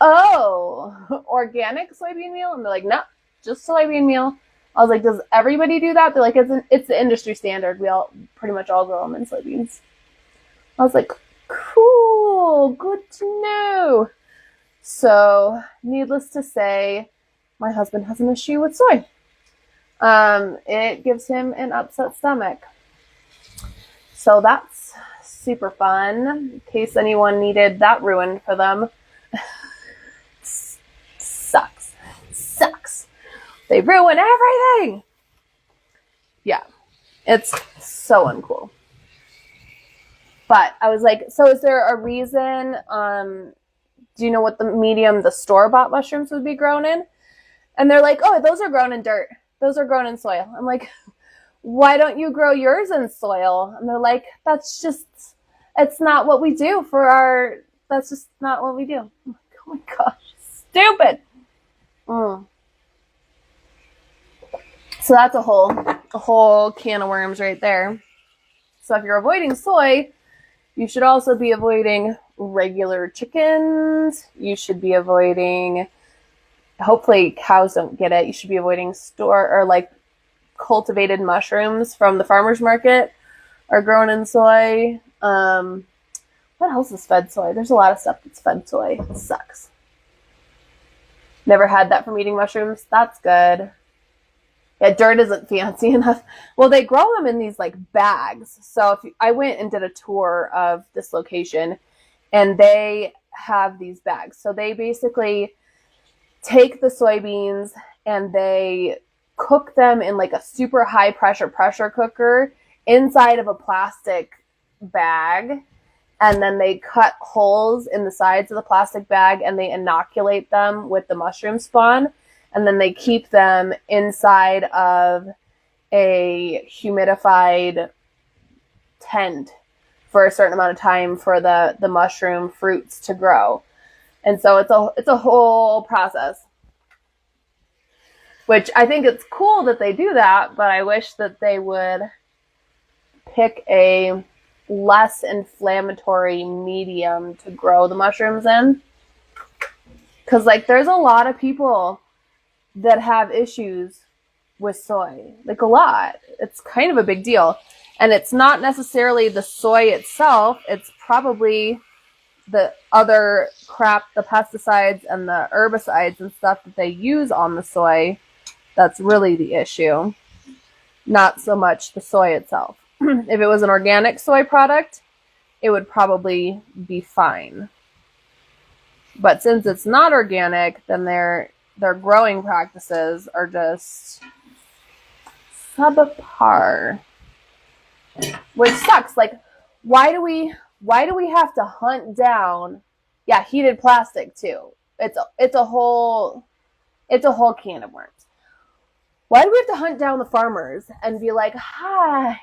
oh, organic soybean meal? And they're like, no, just soybean meal. I was like, does everybody do that? They're like, it's the industry standard. We all pretty much all grow them in soybeans. I was like, cool, good to know. So, needless to say, my husband has an issue with soy. It gives him an upset stomach. So that's super fun, in case anyone needed that ruined for them. Sucks. They ruin everything. Yeah, it's so uncool. But I was like, so is there a reason, do you know what the medium the store-bought mushrooms would be grown in? And they're like, oh, those are grown in dirt. Those are grown in soil. I'm like, why don't you grow yours in soil? And they're like, it's not what we do that's just not what we do. I'm like, oh my gosh, stupid. So that's a whole can of worms right there. So if you're avoiding soy, you should also be avoiding regular chickens. You should be avoiding, hopefully cows don't get it. You should be avoiding store or like cultivated mushrooms from the farmer's market are grown in soy. What else is fed soy? There's a lot of stuff that's fed soy. It sucks. Never had that from eating mushrooms. That's good. Yeah, dirt isn't fancy enough. Well, they grow them in these like bags. So I went and did a tour of this location, and they have these bags. So they basically take the soybeans and they cook them in like a super high pressure cooker inside of a plastic bag. And then they cut holes in the sides of the plastic bag and they inoculate them with the mushroom spawn. And then they keep them inside of a humidified tent for a certain amount of time for the mushroom fruits to grow. And so it's a whole process. Which I think it's cool that they do that, but I wish that they would pick a less inflammatory medium to grow the mushrooms in. Because like there's a lot of people that have issues with soy, like a lot. It's kind of a big deal. And it's not necessarily the soy itself. It's probably the other crap, the pesticides and the herbicides and stuff that they use on the soy. That's really the issue. Not so much the soy itself. If it was an organic soy product, it would probably be fine. But since it's not organic, then their growing practices are just subpar, which sucks. Like, why do we have to hunt down? Yeah, heated plastic too. It's a whole can of worms. Why do we have to hunt down the farmers and be like, hi,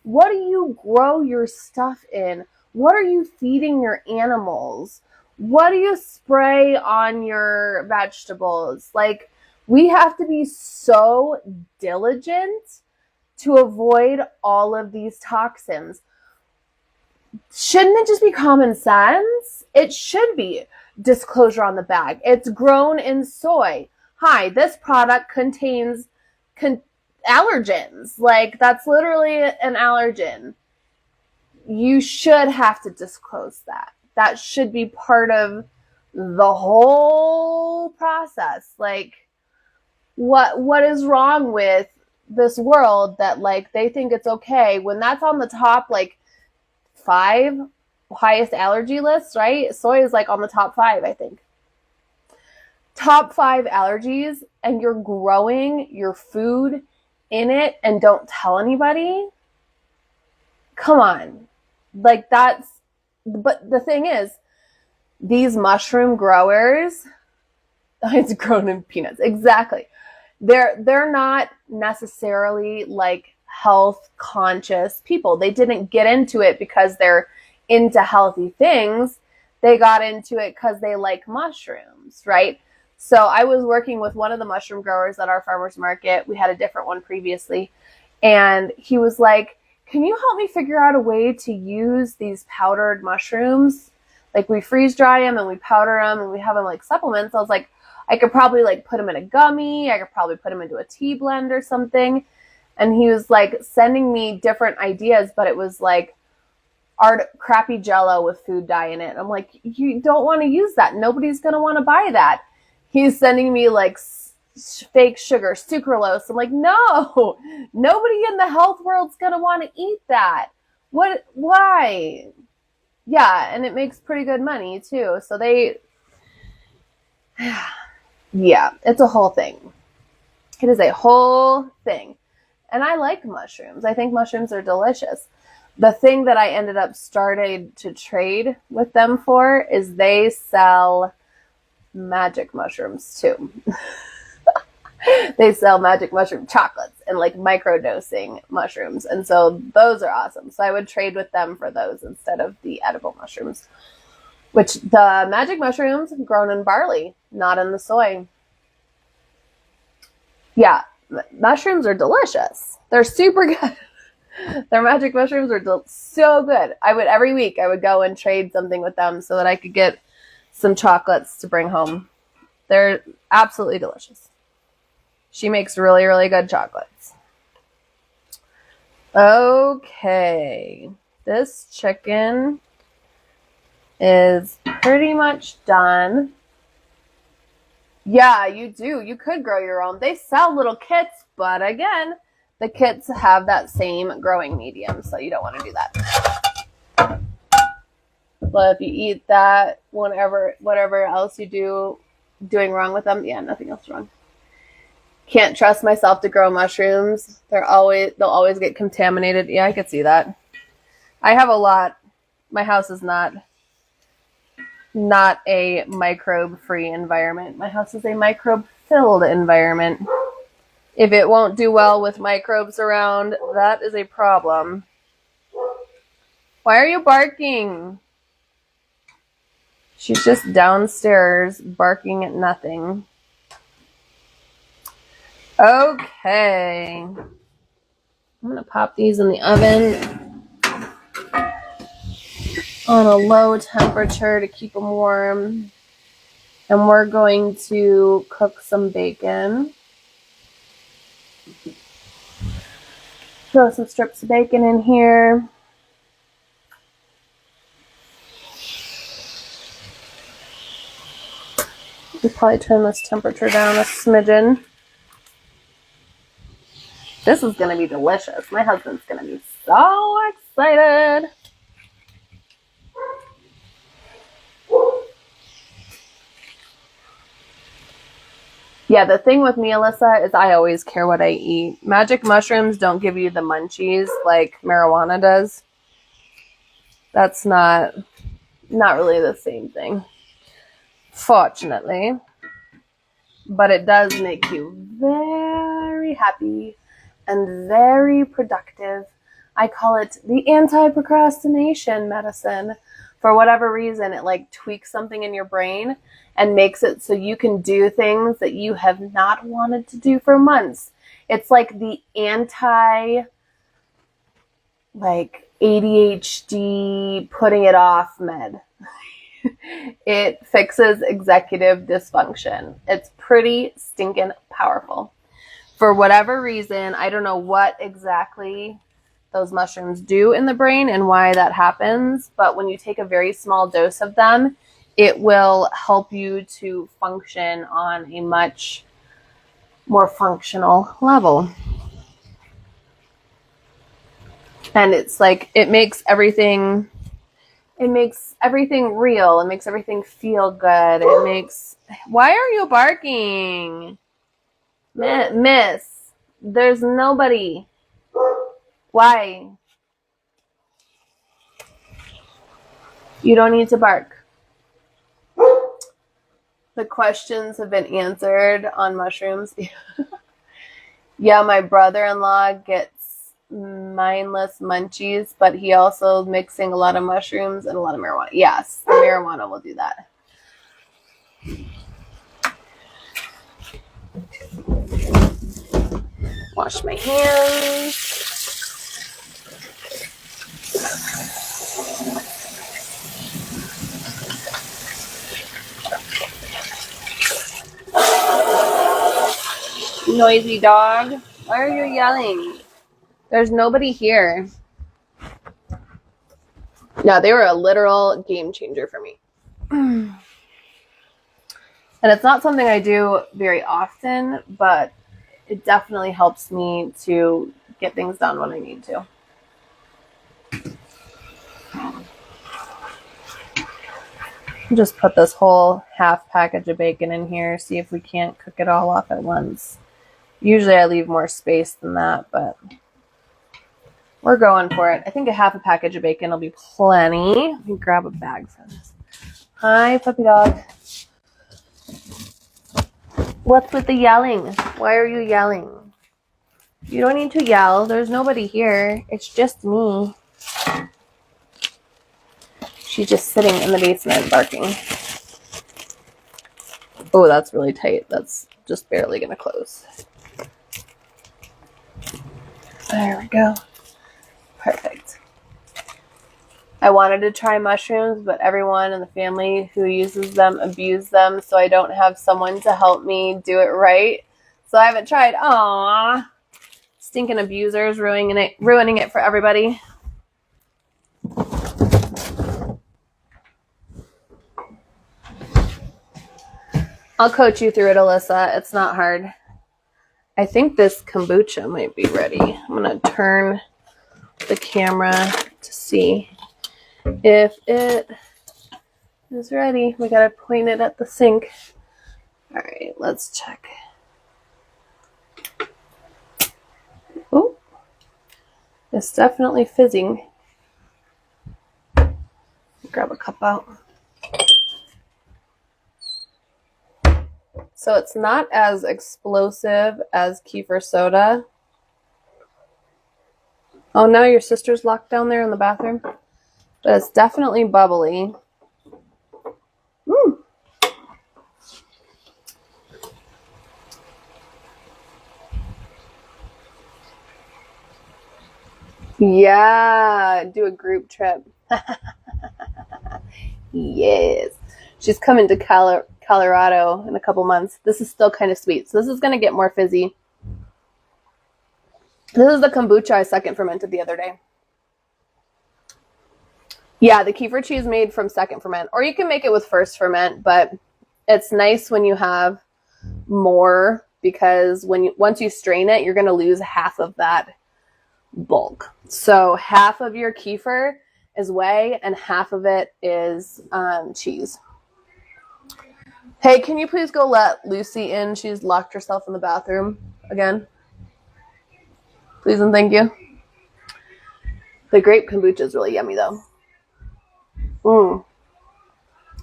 what do you grow your stuff in? What are you feeding your animals? What do you spray on your vegetables? Like, we have to be so diligent to avoid all of these toxins. Shouldn't it just be common sense? It should be disclosure on the bag. It's grown in soy. Hi, this product contains allergens. Like, that's literally an allergen. You should have to disclose that. That should be part of the whole process. Like, what is wrong with this world that like they think it's okay when that's on the top like 5 highest allergy lists, right? Soy is like on the top 5, I think. Top 5 allergies, and you're growing your food in it and don't tell anybody. Come on. Like that's, but the thing is, these mushroom growers, it's grown in peanuts. Exactly. They're not necessarily like health conscious people. They didn't get into it because they're into healthy things. They got into it because they like mushrooms, right? So I was working with one of the mushroom growers at our farmers market. We had a different one previously. And he was like, can you help me figure out a way to use these powdered mushrooms? Like we freeze dry them and we powder them and we have them like supplements. I was like, I could probably like put them in a gummy. I could probably put them into a tea blend or something. And he was like sending me different ideas, but it was like crappy Jello with food dye in it. I'm like, you don't want to use that. Nobody's going to want to buy that. He's sending me like fake sugar, sucralose. I'm like, no, nobody in the health world's going to want to eat that. What, why? Yeah. And it makes pretty good money too. So yeah, it's a whole thing. It is a whole thing. And I like mushrooms. I think mushrooms are delicious. The thing that I ended up starting to trade with them for is they sell magic mushrooms too. They sell magic mushroom chocolates and like microdosing mushrooms. And so those are awesome. So I would trade with them for those instead of the edible mushrooms, which the magic mushrooms grown in barley, not in the soy. Yeah, mushrooms are delicious. They're super good. Their magic mushrooms are so good. Every week I would go and trade something with them so that I could get some chocolates to bring home. They're absolutely delicious. She makes really, really good chocolates. Okay. This chicken is pretty much done. Yeah, you do. You could grow your own. They sell little kits, but again, the kits have that same growing medium, so you don't want to do that. But if you eat that, whatever else you doing wrong with them, yeah, nothing else wrong. Can't trust myself to grow mushrooms. They'll always get contaminated. Yeah, I could see that. I have a lot. My house is not a microbe-free environment. My house is a microbe-filled environment. If it won't do well with microbes around, that is a problem. Why are you barking? She's just downstairs barking at nothing. Okay. I'm going to pop these in the oven on a low temperature to keep them warm. And we're going to cook some bacon. Throw some strips of bacon in here. We'll probably turn this temperature down a smidgen. This is going to be delicious. My husband's going to be so excited. Yeah, the thing with me, Alyssa, is I always care what I eat. Magic mushrooms don't give you the munchies like marijuana does. That's not really the same thing, fortunately. But it does make you very happy and very productive. I call it the anti-procrastination medicine. For whatever reason, it like tweaks something in your brain and makes it so you can do things that you have not wanted to do for months. It's like the ADHD putting it off med. It fixes executive dysfunction. It's pretty stinking powerful. For whatever reason, I don't know what exactly those mushrooms do in the brain and why that happens, but when you take a very small dose of them, it will help you to function on a much more functional level. And it's like, it makes everything real. It makes everything feel good. Why are you barking? Miss, there's nobody. Why? You don't need to bark. The questions have been answered on mushrooms. Yeah, my brother-in-law gets mindless munchies, but he also mixing a lot of mushrooms and a lot of marijuana. Yes, the marijuana will do that. Wash my hands. Noisy dog. Why are you yelling? There's nobody here. No, they were a literal game changer for me. And it's not something I do very often, but it definitely helps me to get things done when I need to. Just put this whole half package of bacon in here, see if we can't cook it all off at once. Usually I leave more space than that, but we're going for it. I think a half a package of bacon will be plenty. Let me grab a bag for this. Hi, puppy dog. What's with the yelling? Why are you yelling? You don't need to yell. There's nobody here. It's just me. She's just sitting in the basement barking. Oh, that's really tight. That's just barely going to close. There we go. Perfect. I wanted to try mushrooms, but everyone in the family who uses them abuse them, so I don't have someone to help me do it right. So I haven't tried. Aww. Stinking abusers ruining it for everybody. I'll coach you through it, Alyssa. It's not hard. I think this kombucha might be ready. I'm going to turn the camera to see if it is ready. We got to point it at the sink. All right, let's check. Oh, it's definitely fizzing. Grab a cup out. So it's not as explosive as kefir soda. Oh, now your sister's locked down there in the bathroom. But it's definitely bubbly. Mm. Yeah, do a group trip. Yes. She's coming to Colorado in a couple months. This is still kind of sweet. So this is going to get more fizzy. This is the kombucha I second fermented the other day. Yeah, the kefir cheese made from second ferment. Or you can make it with first ferment, but it's nice when you have more because once you strain it, you're going to lose half of that bulk. So half of your kefir is whey and half of it is cheese. Hey, can you please go let Lucy in? She's locked herself in the bathroom again. Please and thank you. The grape kombucha is really yummy though.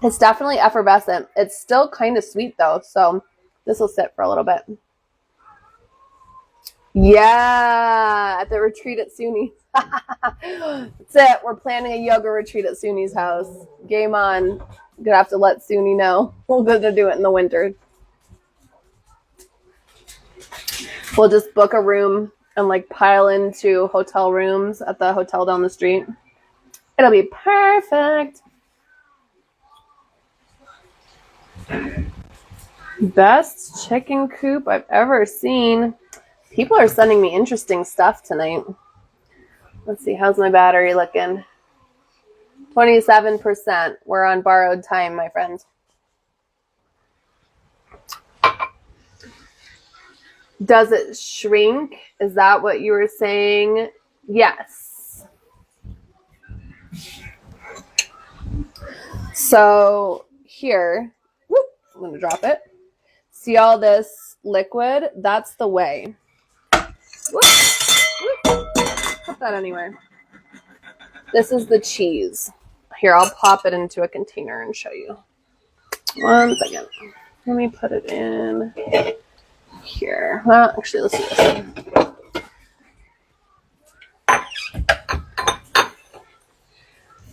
It's definitely effervescent. It's still kind of sweet though, so this will sit for a little bit. Yeah, at the retreat at Suni's. That's it. We're planning a yoga retreat at Suni's house. Game on. I'm gonna have to let Suni know. We'll go to do it in the winter. We'll just book a room and like pile into hotel rooms at the hotel down the street. It'll be perfect. Best chicken coop I've ever seen. People are sending me interesting stuff tonight. Let's see, how's my battery looking? 27%. We're on borrowed time, my friend. Does it shrink? Is that what you were saying? Yes. So here, whoop, I'm going to drop it. See all this liquid? That's the whey. Whoop, whoop. Put that anywhere. This is the cheese. Here, I'll pop it into a container and show you. One second. Let me put it in here. Well, actually, let's do this one.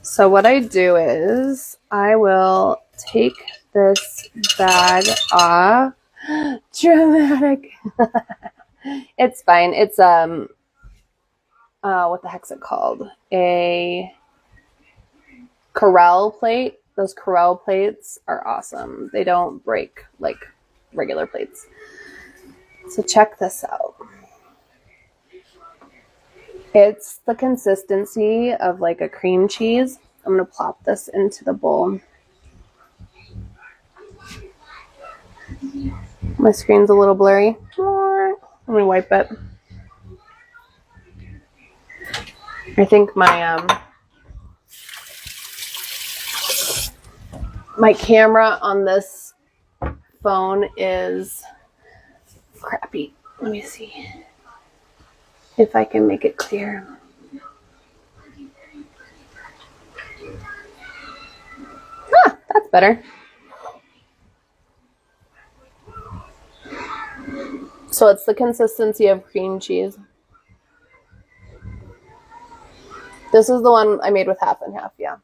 So what I do is I will take this bag off. Dramatic. It's fine. It's what the heck's it called? A Corelle plate. Those Corelle plates are awesome. They don't break like regular plates. So check this out. It's the consistency of like a cream cheese. I'm going to plop this into the bowl. My screen's a little blurry. Let me wipe it. I think my my camera on this phone is crappy. Let me see if I can make it clear. Ah, that's better. So it's the consistency of cream cheese. This is the one I made with half and half, yeah.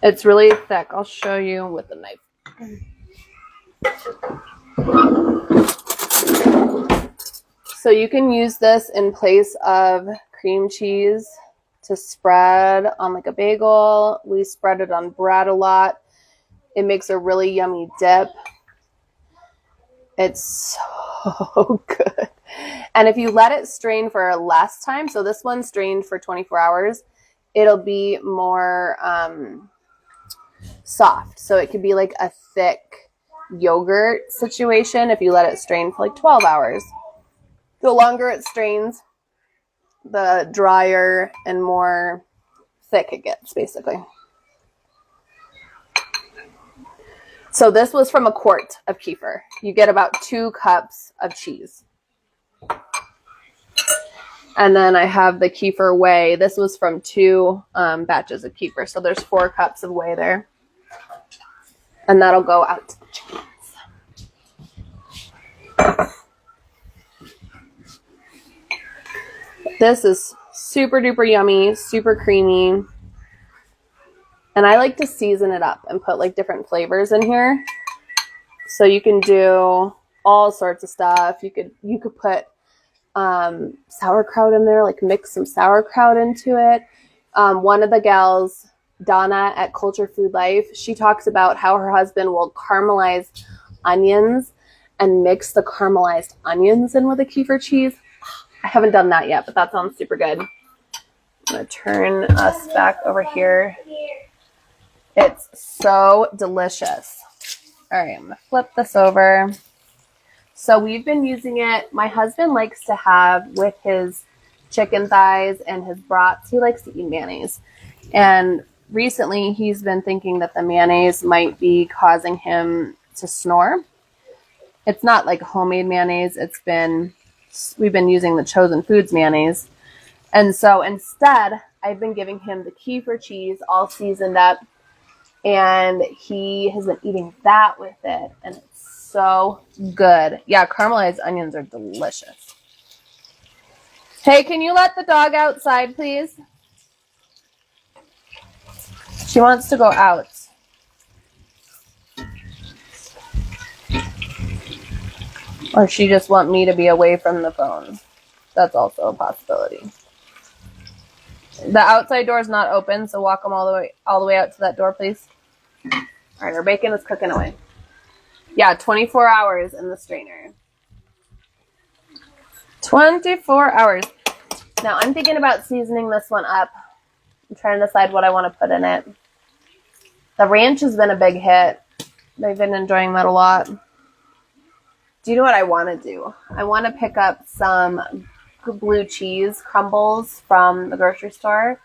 It's really thick. I'll show you with the knife. So you can use this in place of cream cheese to spread on like a bagel. We spread it on bread a lot. It makes a really yummy dip. It's so good. And if you let it strain for less time, so this one strained for 24 hours, it'll be more soft. So it could be like a thick yogurt situation if you let it strain for like 12 hours. The longer it strains, the drier and more thick it gets, basically. So this was from a quart of kefir. You get about 2 cups of cheese. And then I have the kefir whey. This was from 2 batches of kefir. So there's 4 cups of whey there. And that'll go out to the chickens. This is super duper yummy, super creamy. And I like to season it up and put like different flavors in here. So you can do all sorts of stuff. You could put sauerkraut in there, like mix some sauerkraut into it. One of the gals, Donna at Culture Food Life, she talks about how her husband will caramelize onions and mix the caramelized onions in with the kefir cheese. I haven't done that yet, but that sounds super good. I'm going to turn us back over here. It's so delicious. All right, I'm going to flip this over. So we've been using it. My husband likes to have with his chicken thighs and his brats, he likes to eat mayonnaise. And recently he's been thinking that the mayonnaise might be causing him to snore. It's not like homemade mayonnaise. We've been using the Chosen Foods mayonnaise. And so instead, I've been giving him the kefir cheese all seasoned up. And he has been eating that with it. And it's so good. Yeah, caramelized onions are delicious. Hey, can you let the dog outside, please? She wants to go out. Or she just wants me to be away from the phone. That's also a possibility. The outside door is not open, so walk them all the way out to that door, please. All right, our bacon is cooking away. Yeah, 24 hours in the strainer. 24 hours. Now, I'm thinking about seasoning this one up. I'm trying to decide what I want to put in it. The ranch has been a big hit. They've been enjoying that a lot. Do you know what I want to do? I want to pick up some blue cheese crumbles from the grocery store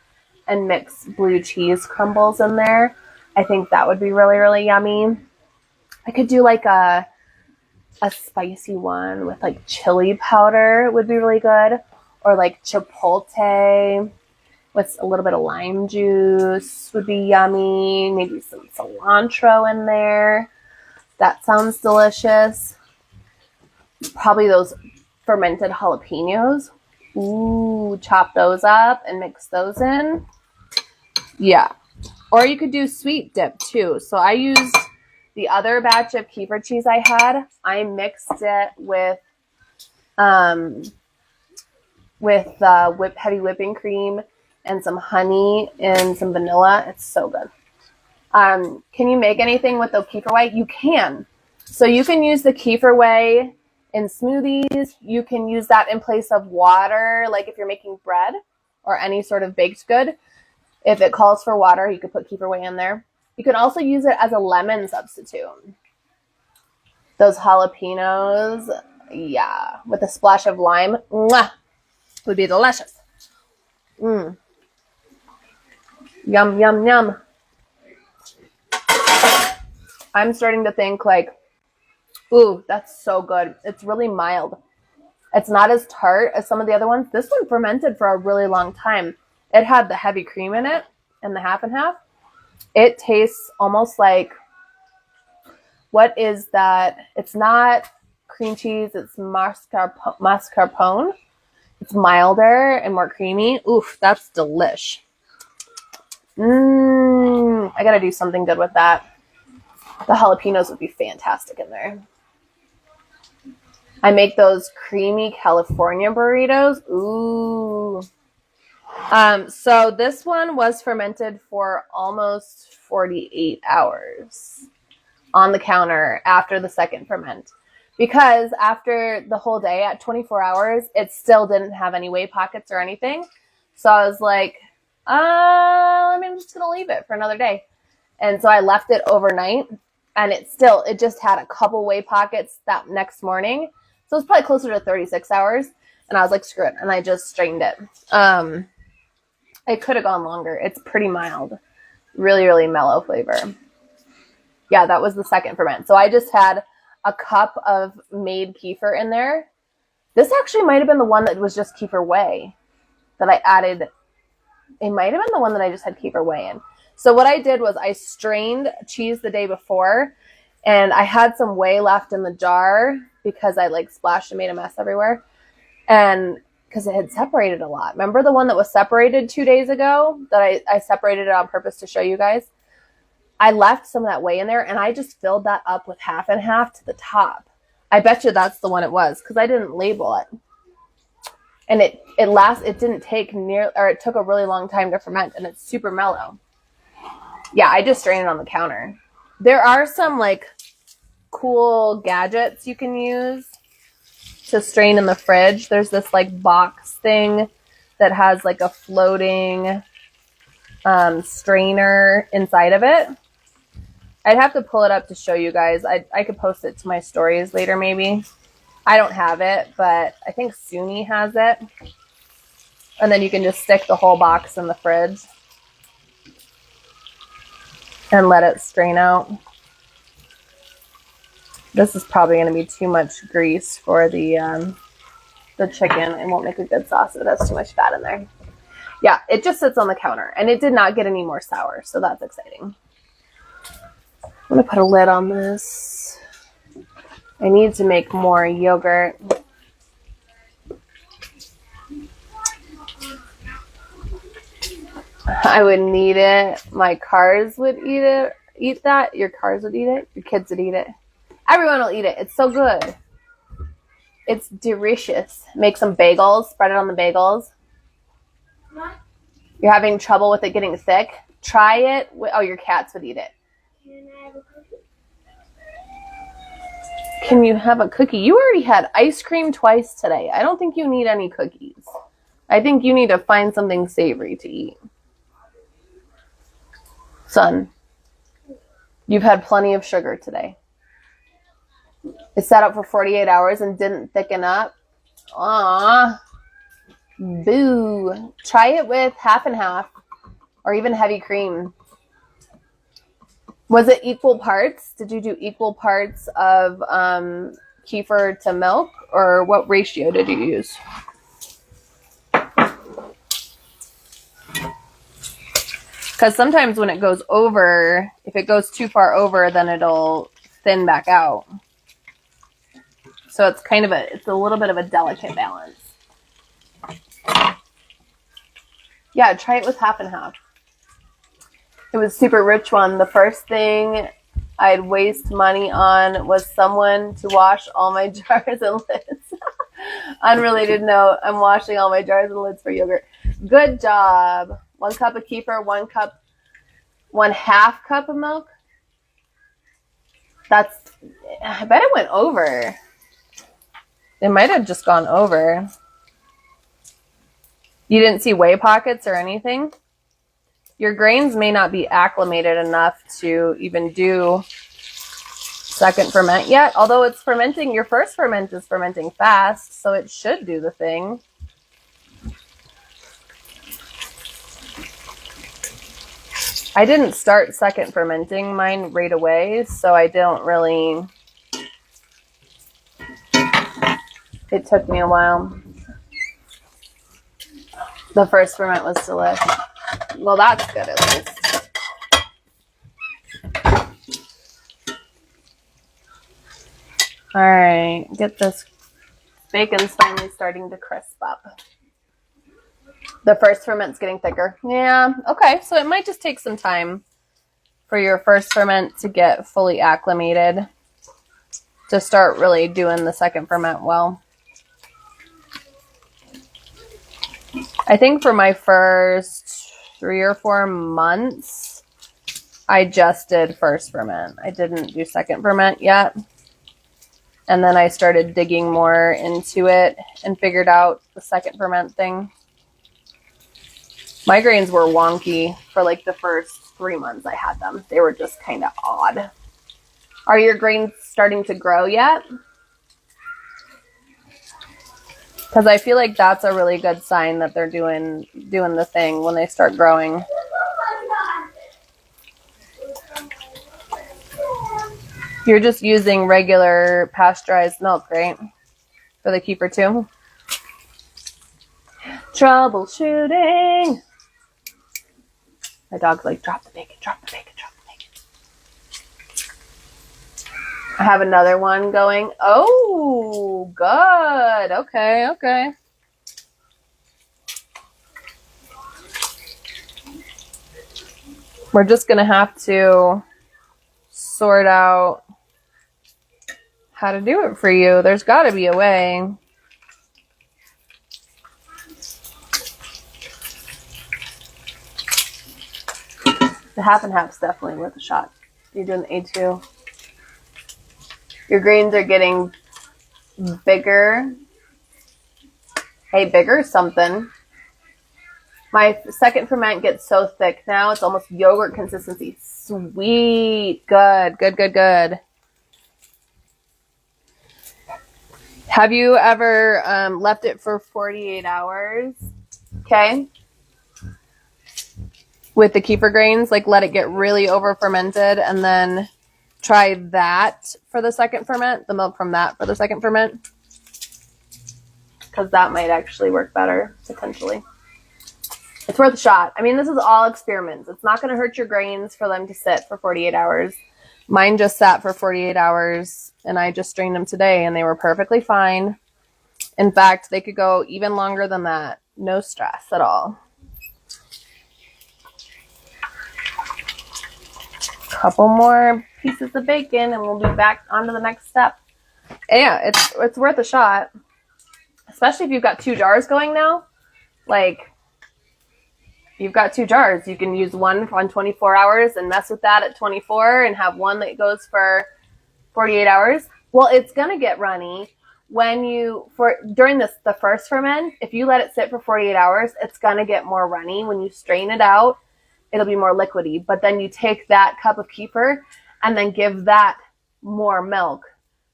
and mix blue cheese crumbles in there. I think that would be really, really yummy. I could do like a spicy one with like chili powder would be really good. Or like chipotle with a little bit of lime juice would be yummy. Maybe some cilantro in there. That sounds delicious. Probably those fermented jalapenos. Ooh, chop those up and mix those in. Yeah. Or you could do sweet dip too. So I used the other batch of kefir cheese I had. I mixed it with heavy whipping cream and some honey and some vanilla. It's so good. Can you make anything with the kefir whey? You can. So you can use the kefir whey in smoothies. You can use that in place of water, like if you're making bread or any sort of baked good. If it calls for water, you could put kefir whey in there. You can also use it as a lemon substitute. Those jalapenos, yeah, with a splash of lime, mwah, would be delicious. Yum, yum, yum. I'm starting to think like, ooh, that's so good. It's really mild. It's not as tart as some of the other ones. This one fermented for a really long time. It had the heavy cream in it and the half and half. It tastes almost like, what is that? It's not cream cheese. It's mascarpone. It's milder and more creamy. Oof, that's delish. I gotta do something good with that. The jalapenos would be fantastic in there. I make those creamy California burritos. Ooh. So this one was fermented for almost 48 hours on the counter after the second ferment. Because after the whole day at 24 hours, it still didn't have any whey pockets or anything. So I was like, I'm just going to leave it for another day. And so I left it overnight, and it just had a couple whey pockets that next morning. So it was probably closer to 36 hours. And I was like, screw it. And I just strained it. It could have gone longer. It's pretty mild. Really, really mellow flavor. Yeah, that was the second ferment. So I just had a cup of made kefir in there. This actually might have been the one that was just kefir whey that I added. It might have been the one that I just had kefir whey in. So what I did was I strained cheese the day before, and I had some whey left in the jar because I like splashed and made a mess everywhere. And because it had separated a lot. Remember the one that was separated 2 days ago that I separated it on purpose to show you guys? I left some of that whey in there, and I just filled that up with half and half to the top. I bet you that's the one it was because I didn't label it. And it took a really long time to ferment, and it's super mellow. Yeah, I just strained it on the counter. There are some like cool gadgets you can use to strain in the fridge. There's this like box thing that has like a floating strainer inside of it. I'd have to pull it up to show you guys. I could post it to my stories later maybe. I don't have it, but I think Suni has it. And then you can just stick the whole box in the fridge and let it strain out. This is probably going to be too much grease for the chicken. It won't make a good sauce if it has too much fat in there. Yeah, it just sits on the counter, and it did not get any more sour, so that's exciting. I'm going to put a lid on this. I need to make more yogurt. I would need it. My cars would eat that. Your cars would eat it. Your kids would eat it. Everyone will eat it. It's so good. It's delicious. Make some bagels. Spread it on the bagels. You're having trouble with it getting thick? Try it. Your cats would eat it. Can I have a cookie? Can you have a cookie? You already had ice cream twice today. I don't think you need any cookies. I think you need to find something savory to eat. Son, you've had plenty of sugar today. It sat up for 48 hours and didn't thicken up. Aww. Boo. Try it with half and half. or even heavy cream. Was it equal parts? Did you do equal parts of kefir to milk, or what ratio did you use? Because sometimes when it goes over, if it goes too far over, then it'll thin back out. So it's kind of it's a little bit of a delicate balance. Yeah, try it with half and half. It was super rich one. The first thing I'd waste money on was someone to wash all my jars and lids. Unrelated note, I'm washing all my jars and lids for yogurt. Good job. 1 cup of kefir, 1/2 cup of milk. I bet it went over. It might have just gone over. You didn't see whey pockets or anything? Your grains may not be acclimated enough to even do second ferment yet, although it's fermenting. Your first ferment is fermenting fast, so it should do the thing. I didn't start second fermenting mine right away, so I don't really... It took me a while. The first ferment was delicious. Well, that's good at least. All right, get this. Bacon's finally starting to crisp up. The first ferment's getting thicker. Yeah, okay, so it might just take some time for your first ferment to get fully acclimated to start really doing the second ferment well. I think for my first 3 or 4 months, I just did first ferment. I didn't do second ferment yet. And then I started digging more into it and figured out the second ferment thing. My grains were wonky for like the first 3 months I had them. They were just kind of odd. Are your grains starting to grow yet? Because I feel like that's a really good sign that they're doing the thing when they start growing. You're just using regular pasteurized milk, right? For the kefir too? Troubleshooting. My dog's like, drop the bacon, drop the bacon, drop the bacon. I have another one going. Oh, good. Okay, okay. We're just going to have to sort out how to do it for you. There's got to be a way. The half and half's definitely worth a shot. You're doing the A2. Your grains are getting bigger. Hey, bigger something. My second ferment gets so thick now, it's almost yogurt consistency. Sweet. Good, good, good, good. Have you ever left it for 48 hours? Okay. With the kefir grains, like let it get really over fermented and then try that for the second ferment, the milk from that for the second ferment. Because that might actually work better, potentially. It's worth a shot. I mean, this is all experiments. It's not going to hurt your grains for them to sit for 48 hours. Mine just sat for 48 hours, and I just strained them today, and they were perfectly fine. In fact, they could go even longer than that. No stress at all. Couple more pieces of bacon, and we'll be back on to the next step. Yeah, it's worth a shot. Especially if you've got 2 jars going now. Like... You've got 2 jars. You can use one on 24 hours and mess with that at 24 and have one that goes for 48 hours. Well, it's going to get runny when during the first ferment. If you let it sit for 48 hours, it's going to get more runny. When you strain it out, it'll be more liquidy. But then you take that cup of kefir and then give that more milk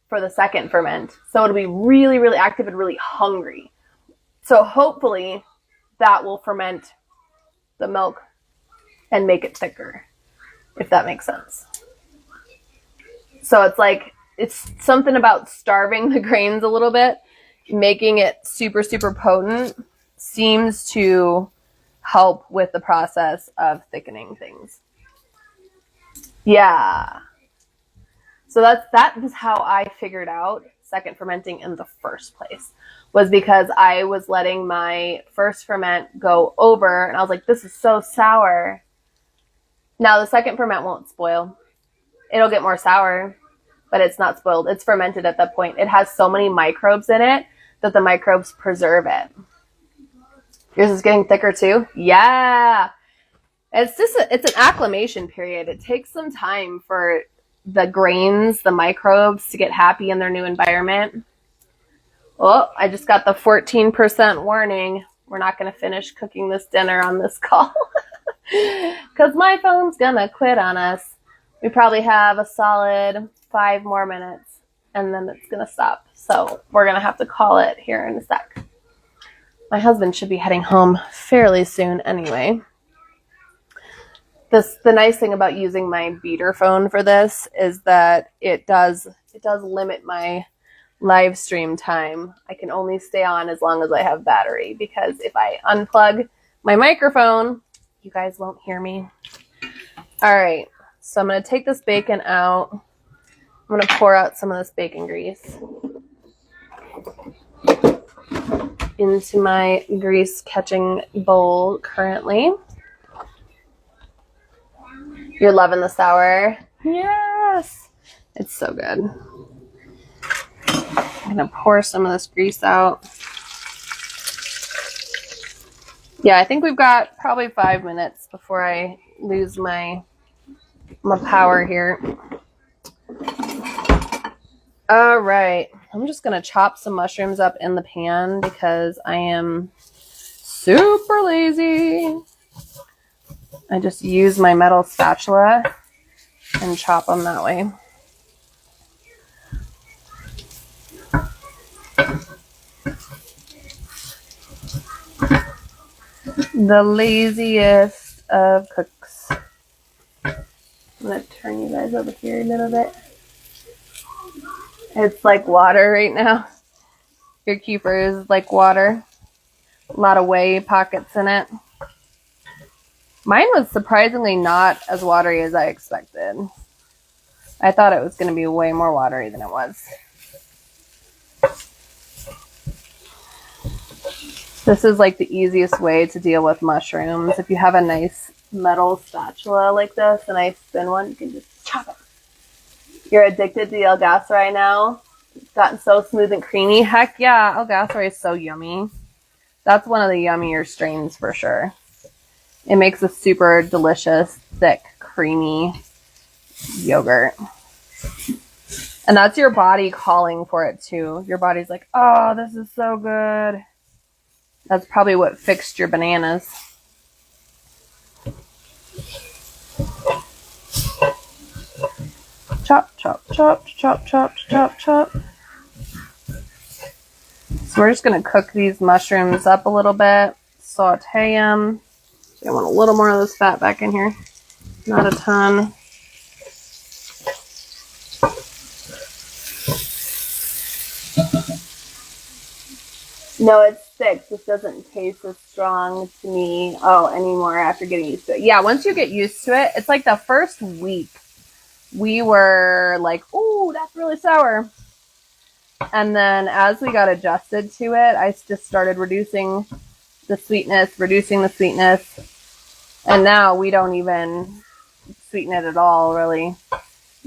for the second ferment. So it'll be really, really active and really hungry. So hopefully that will ferment the milk and make it thicker, if that makes sense. So it's like, it's something about starving the grains a little bit, making it super, super potent seems to help with the process of thickening things. Yeah. So that is how I figured out second fermenting in the first place, was because I was letting my first ferment go over and I was like, this is so sour. Now the second ferment won't spoil. It'll get more sour, but it's not spoiled. It's fermented at that point. It has so many microbes in it that the microbes preserve it. Yours is getting thicker too? Yeah. It's an acclimation period. It takes some time for the grains, the microbes to get happy in their new environment. Oh, I just got the 14% warning. We're not going to finish cooking this dinner on this call because my phone's going to quit on us. We probably have a solid 5 more minutes and then it's going to stop. So we're going to have to call it here in a sec. My husband should be heading home fairly soon anyway. The nice thing about using my beater phone for this is that it does limit my live stream time. I can only stay on as long as I have battery, because if I unplug my microphone, you guys won't hear me. All right, so I'm going to take this bacon out. I'm going to pour out some of this bacon grease into my grease catching bowl currently. You're loving the sour? Yes. It's so good. I'm going to pour some of this grease out. Yeah, I think we've got probably 5 minutes before I lose my power here. All right. I'm just going to chop some mushrooms up in the pan because I am super lazy. I just use my metal spatula and chop them that way. The laziest of cooks. I'm going to turn you guys over here a little bit. It's like water right now. Your kefir is like water. A lot of whey pockets in it. Mine was surprisingly not as watery as I expected. I thought it was going to be way more watery than it was. This is like the easiest way to deal with mushrooms. If you have a nice metal spatula like this, a nice thin one, you can just chop it. You're addicted to the Algasra right now? It's gotten so smooth and creamy. Heck yeah, Algasra is so yummy. That's one of the yummier strains for sure. It makes a super delicious, thick, creamy yogurt. And that's your body calling for it too. Your body's like, oh, this is so good. That's probably what fixed your bananas. Chop, chop, chop, chop, chop, chop, chop. So we're just going to cook these mushrooms up a little bit. Saute them. I want a little more of this fat back in here. Not a ton. No, it's thick. This doesn't taste as strong to me anymore after getting used to it. Yeah, once you get used to it, it's like the first week we were like, ooh, that's really sour. And then as we got adjusted to it, I just started reducing the sweetness. And now we don't even sweeten it at all, really.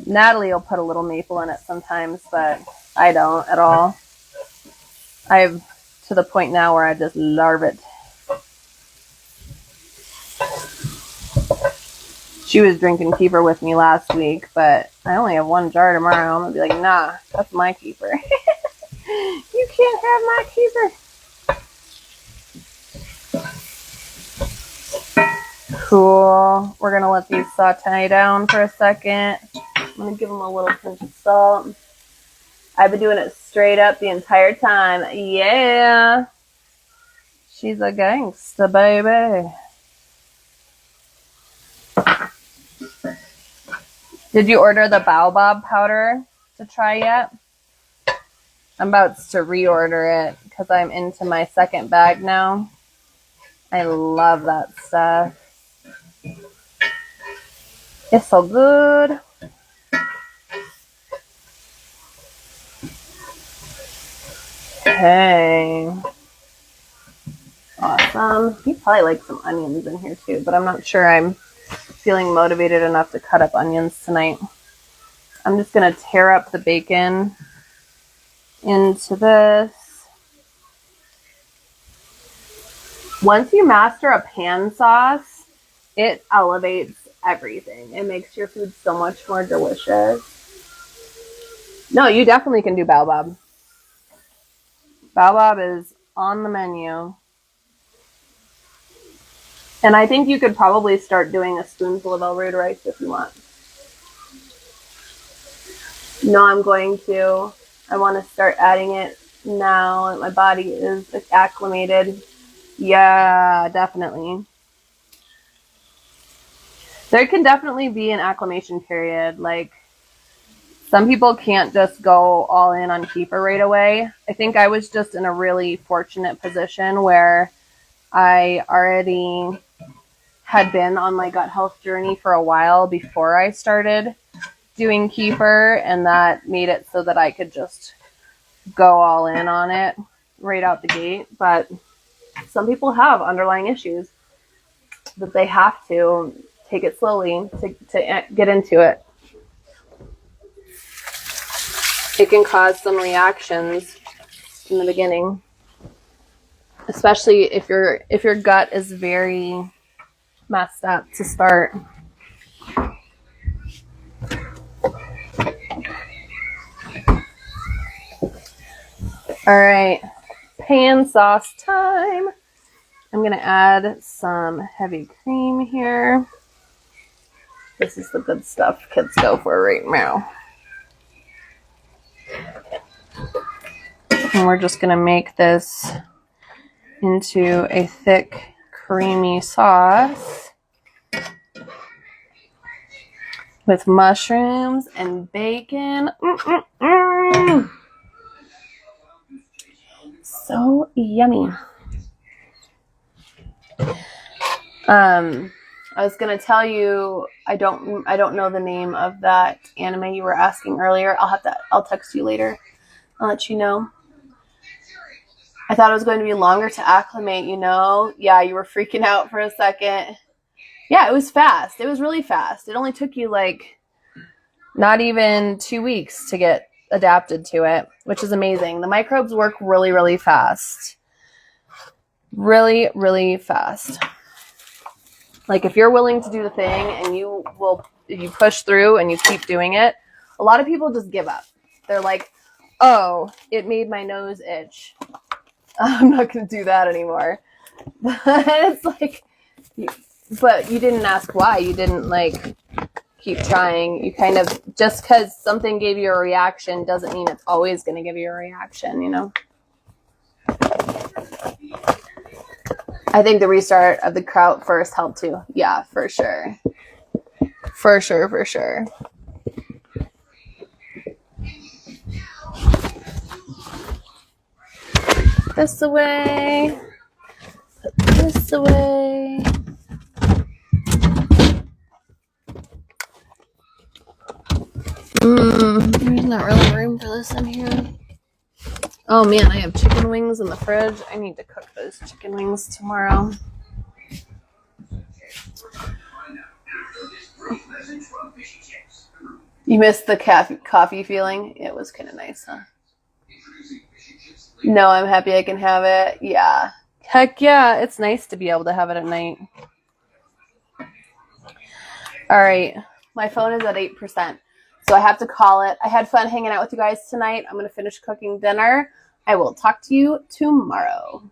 Natalie will put a little maple in it sometimes, but I don't at all. I've to the point now where I just love it. She was drinking kefir with me last week, but I only have 1 jar tomorrow. I'm going to be like, nah, that's my kefir. You can't have my kefir. Cool. We're going to let these saute down for a second. I'm going to give them a little pinch of salt. I've been doing it straight up the entire time. Yeah. She's a gangsta, baby. Did you order the baobab powder to try yet? I'm about to reorder it because I'm into my second bag now. I love that stuff. It's so good. Okay. Awesome. You probably like some onions in here too, but I'm not sure I'm feeling motivated enough to cut up onions tonight. I'm just going to tear up the bacon into this. Once you master a pan sauce, it elevates everything. It makes your food so much more delicious. No, you definitely can do baobab. Baobab is on the menu. And I think you could probably start doing a spoonful of El-Red rice if you want. No, I'm going to. I want to start adding it now that my body is acclimated. Yeah, definitely. There can definitely be an acclimation period. Like, some people can't just go all in on kefir right away. I think I was just in a really fortunate position where I already had been on my gut health journey for a while before I started doing kefir, and that made it so that I could just go all in on it right out the gate. But some people have underlying issues that they have to take it slowly to get into it. It can cause some reactions in the beginning, especially if your gut is very messed up to start. All right, pan sauce time. I'm going to add some heavy cream here. This is the good stuff kids go for right now. And we're just going to make this into a thick, creamy sauce with mushrooms and bacon. So yummy. I was gonna tell you I don't know the name of that anime you were asking earlier. I'll text you later. I'll let you know. I thought it was going to be longer to acclimate, you know? Yeah, you were freaking out for a second. Yeah, it was fast. It was really fast. It only took you like not even 2 weeks to get adapted to it, which is amazing. The microbes work really, really fast. Really, really fast. Like, if you're willing to do the thing and you push through and you keep doing it, a lot of people just give up. They're like, oh, it made my nose itch. I'm not going to do that anymore. It's like, but you didn't ask why. You didn't, like, keep trying. You kind of, just because something gave you a reaction doesn't mean it's always going to give you a reaction, you know? I think the restart of the kraut first helped too. Yeah, for sure. For sure, for sure. Put this away. Put this away. There's not really room for this in here. Oh man, I have chicken wings in the fridge. I need to cook those chicken wings tomorrow. You missed the coffee feeling? It was kind of nice, huh? No, I'm happy I can have it. Yeah. Heck yeah, it's nice to be able to have it at night. All right, my phone is at 8%, so I have to call it. I had fun hanging out with you guys tonight. I'm going to finish cooking dinner. I will talk to you tomorrow.